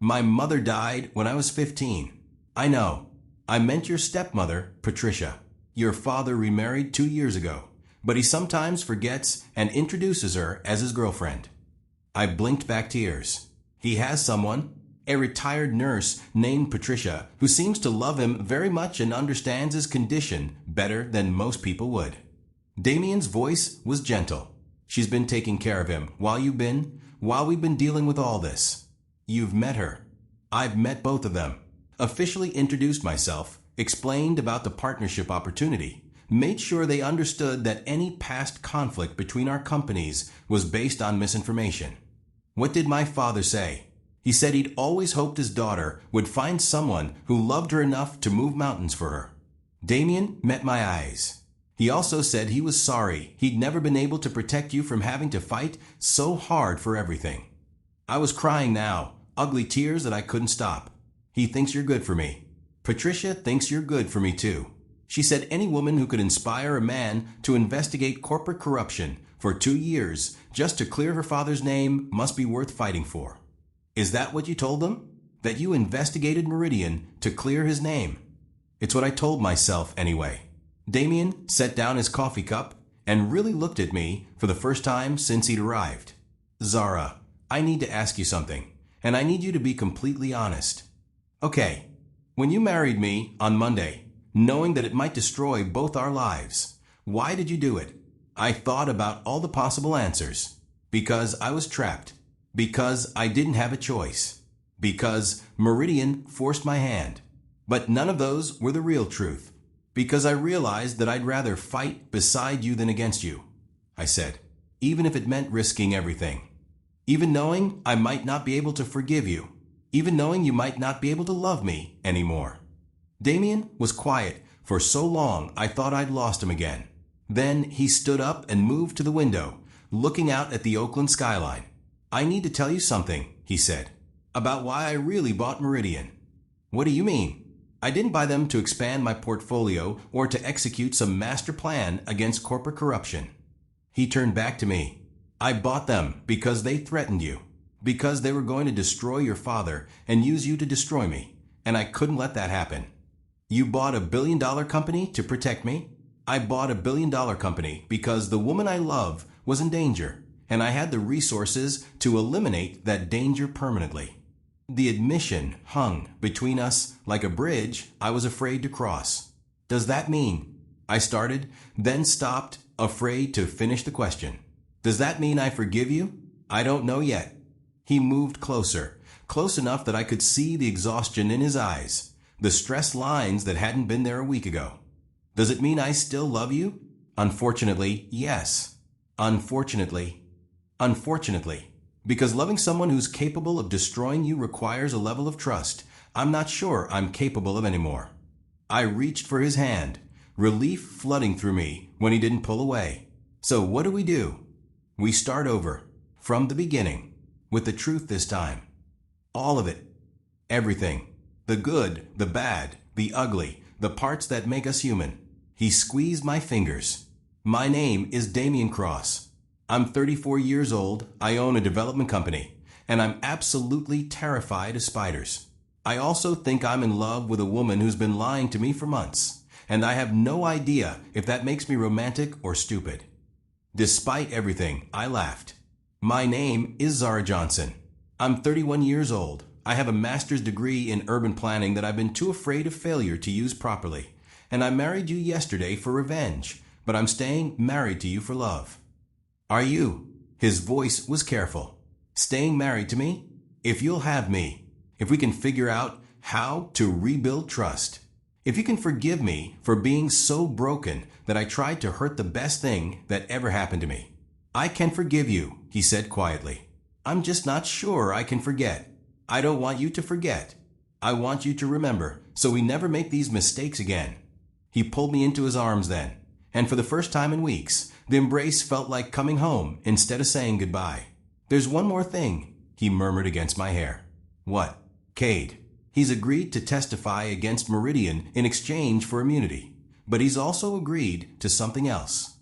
My mother died when I was 15. I know. I meant your stepmother, Patricia. Your father remarried 2 years ago, but he sometimes forgets and introduces her as his girlfriend. I blinked back tears. He has someone, a retired nurse named Patricia, who seems to love him very much and understands his condition better than most people would. Damien's voice was gentle. She's been taking care of him while we've been dealing with all this. You've met her. I've met both of them. Officially introduced myself explained about the partnership opportunity, made sure they understood that any past conflict between our companies was based on misinformation. What did my father say? He said he'd always hoped his daughter would find someone who loved her enough to move mountains for her. Damien met my eyes. He also said he was sorry he'd never been able to protect you from having to fight so hard for everything. I was crying now, ugly tears that I couldn't stop. He thinks you're good for me. Patricia thinks you're good for me too. She said any woman who could inspire a man to investigate corporate corruption for 2 years just to clear her father's name must be worth fighting for. Is that what you told them? That you investigated Meridian to clear his name? It's what I told myself anyway. Damien set down his coffee cup and really looked at me for the first time since he'd arrived. Zara, I need to ask you something, and I need you to be completely honest. Okay, when you married me on Monday, knowing that it might destroy both our lives, why did you do it? I thought about all the possible answers. Because I was trapped. Because I didn't have a choice. Because Meridian forced my hand. But none of those were the real truth. Because I realized that I'd rather fight beside you than against you, I said, even if it meant risking everything. Even knowing I might not be able to forgive you. Even knowing you might not be able to love me anymore. Damien was quiet for so long I thought I'd lost him again. Then he stood up and moved to the window, looking out at the Oakland skyline. I need to tell you something, he said, about why I really bought Meridian. What do you mean? I didn't buy them to expand my portfolio or to execute some master plan against corporate corruption. He turned back to me. I bought them because they threatened you, because they were going to destroy your father and use you to destroy me, and I couldn't let that happen. You bought a billion-dollar company to protect me? I bought a billion-dollar company because the woman I love was in danger, and I had the resources to eliminate that danger permanently. The admission hung between us like a bridge I was afraid to cross. Does that mean? I started, then stopped, afraid to finish the question. Does that mean I forgive you? I don't know yet. He moved closer, close enough that I could see the exhaustion in his eyes, the stress lines that hadn't been there a week ago. Does it mean I still love you? Unfortunately, yes. Unfortunately. Because loving someone who's capable of destroying you requires a level of trust I'm not sure I'm capable of anymore. I reached for his hand, relief flooding through me when he didn't pull away. So what do? We start over, from the beginning, with the truth this time. All of it. Everything. The good, the bad, the ugly, the parts that make us human. He squeezed my fingers. My name is Damien Cross. I'm 34 years old, I own a development company, and I'm absolutely terrified of spiders. I also think I'm in love with a woman who's been lying to me for months, and I have no idea if that makes me romantic or stupid. Despite everything, I laughed. My name is Zara Johnson. I'm 31 years old. I have a master's degree in urban planning that I've been too afraid of failure to use properly, and I married you yesterday for revenge, but I'm staying married to you for love. Are you? His voice was careful. Staying married to me? If you'll have me. If we can figure out how to rebuild trust. If you can forgive me for being so broken that I tried to hurt the best thing that ever happened to me. I can forgive you, he said quietly. I'm just not sure I can forget. I don't want you to forget. I want you to remember, so we never make these mistakes again. He pulled me into his arms then, and for the first time in weeks, the embrace felt like coming home instead of saying goodbye. There's one more thing, he murmured against my hair. What? Cade. He's agreed to testify against Meridian in exchange for immunity, but he's also agreed to something else.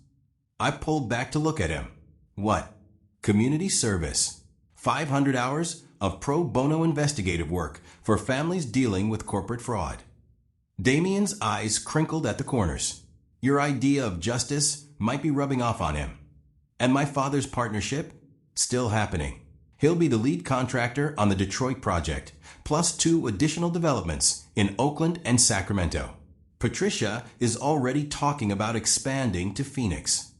I pulled back to look at him. What? Community service. 500 hours of pro bono investigative work for families dealing with corporate fraud. Damien's eyes crinkled at the corners. Your idea of justice might be rubbing off on him. And my father's partnership? Still happening. He'll be the lead contractor on the Detroit project, plus 2 additional developments in Oakland and Sacramento. Patricia is already talking about expanding to Phoenix.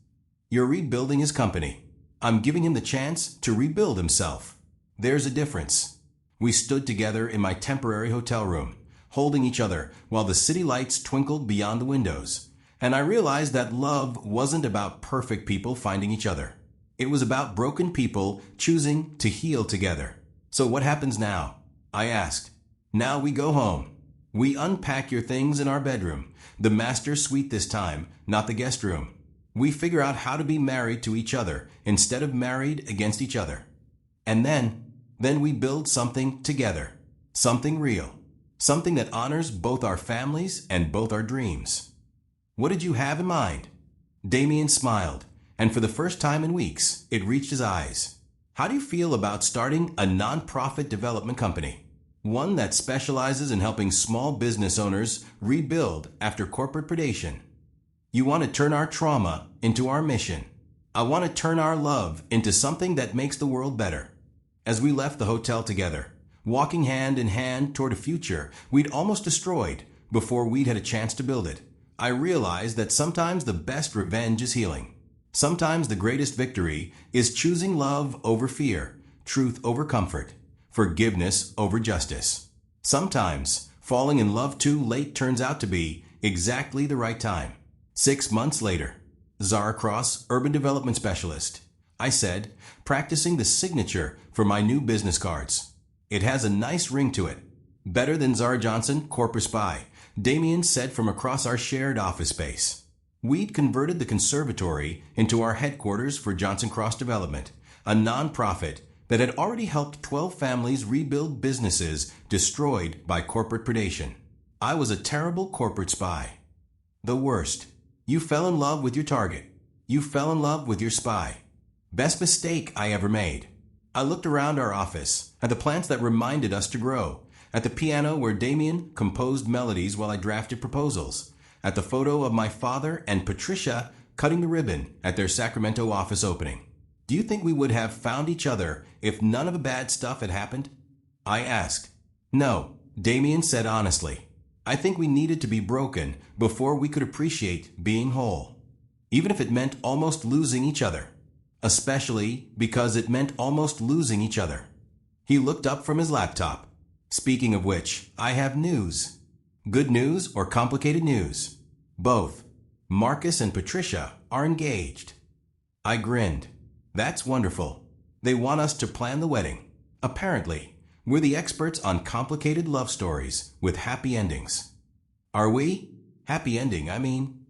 You're rebuilding his company. I'm giving him the chance to rebuild himself. There's a difference. We stood together in my temporary hotel room, holding each other while the city lights twinkled beyond the windows. And I realized that love wasn't about perfect people finding each other. It was about broken people choosing to heal together. So what happens now? I asked. Now we go home. We unpack your things in our bedroom, the master suite this time, not the guest room. We figure out how to be married to each other instead of married against each other. And then we build something together, something real, something that honors both our families and both our dreams. What did you have in mind? Damien smiled, and for the first time in weeks, it reached his eyes. How do you feel about starting a non-profit development company? One that specializes in helping small business owners rebuild after corporate predation. You want to turn our trauma into our mission. I want to turn our love into something that makes the world better. As we left the hotel together, walking hand in hand toward a future we'd almost destroyed before we'd had a chance to build it, I realized that sometimes the best revenge is healing. Sometimes the greatest victory is choosing love over fear, truth over comfort, forgiveness over justice. Sometimes falling in love too late turns out to be exactly the right time. 6 months later, Zara Cross, Urban Development Specialist. I said, practicing the signature for my new business cards. It has a nice ring to it. Better than Zara Johnson, corporate spy, Damien said from across our shared office space. We'd converted the conservatory into our headquarters for Johnson Cross Development, a non-profit that had already helped 12 families rebuild businesses destroyed by corporate predation. I was a terrible corporate spy. The worst. You fell in love with your target. You fell in love with your spy. Best mistake I ever made. I looked around our office, at the plants that reminded us to grow, at the piano where Damien composed melodies while I drafted proposals, at the photo of my father and Patricia cutting the ribbon at their Sacramento office opening. Do you think we would have found each other if none of the bad stuff had happened? I asked. No, Damien said honestly. I think we needed to be broken before we could appreciate being whole, even if it meant almost losing each other. Especially because it meant almost losing each other. He looked up from his laptop. Speaking of which, I have news. Good news or complicated news? Both. Marcus and Patricia are engaged. I grinned. That's wonderful. They want us to plan the wedding. Apparently, we're the experts on complicated love stories with happy endings. Are we? Happy ending, I mean.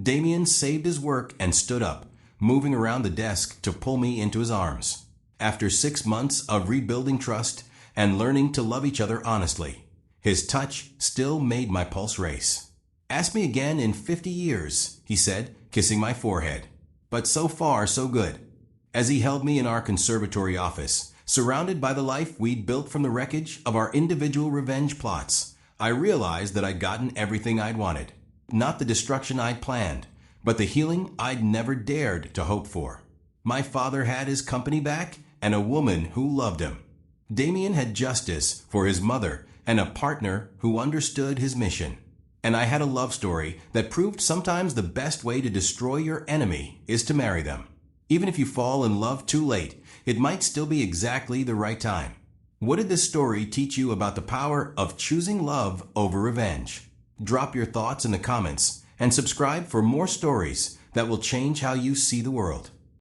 Damien saved his work and stood up, moving around the desk to pull me into his arms. After 6 months of rebuilding trust and learning to love each other honestly, his touch still made my pulse race. Ask me again in 50 years, he said, kissing my forehead. But so far, so good. As he held me in our conservatory office, surrounded by the life we'd built from the wreckage of our individual revenge plots, I realized that I'd gotten everything I'd wanted. Not the destruction I'd planned, but the healing I'd never dared to hope for. My father had his company back and a woman who loved him. Damien had justice for his mother and a partner who understood his mission. And I had a love story that proved sometimes the best way to destroy your enemy is to marry them. Even if you fall in love too late, it might still be exactly the right time. What did this story teach you about the power of choosing love over revenge? Drop your thoughts in the comments and subscribe for more stories that will change how you see the world.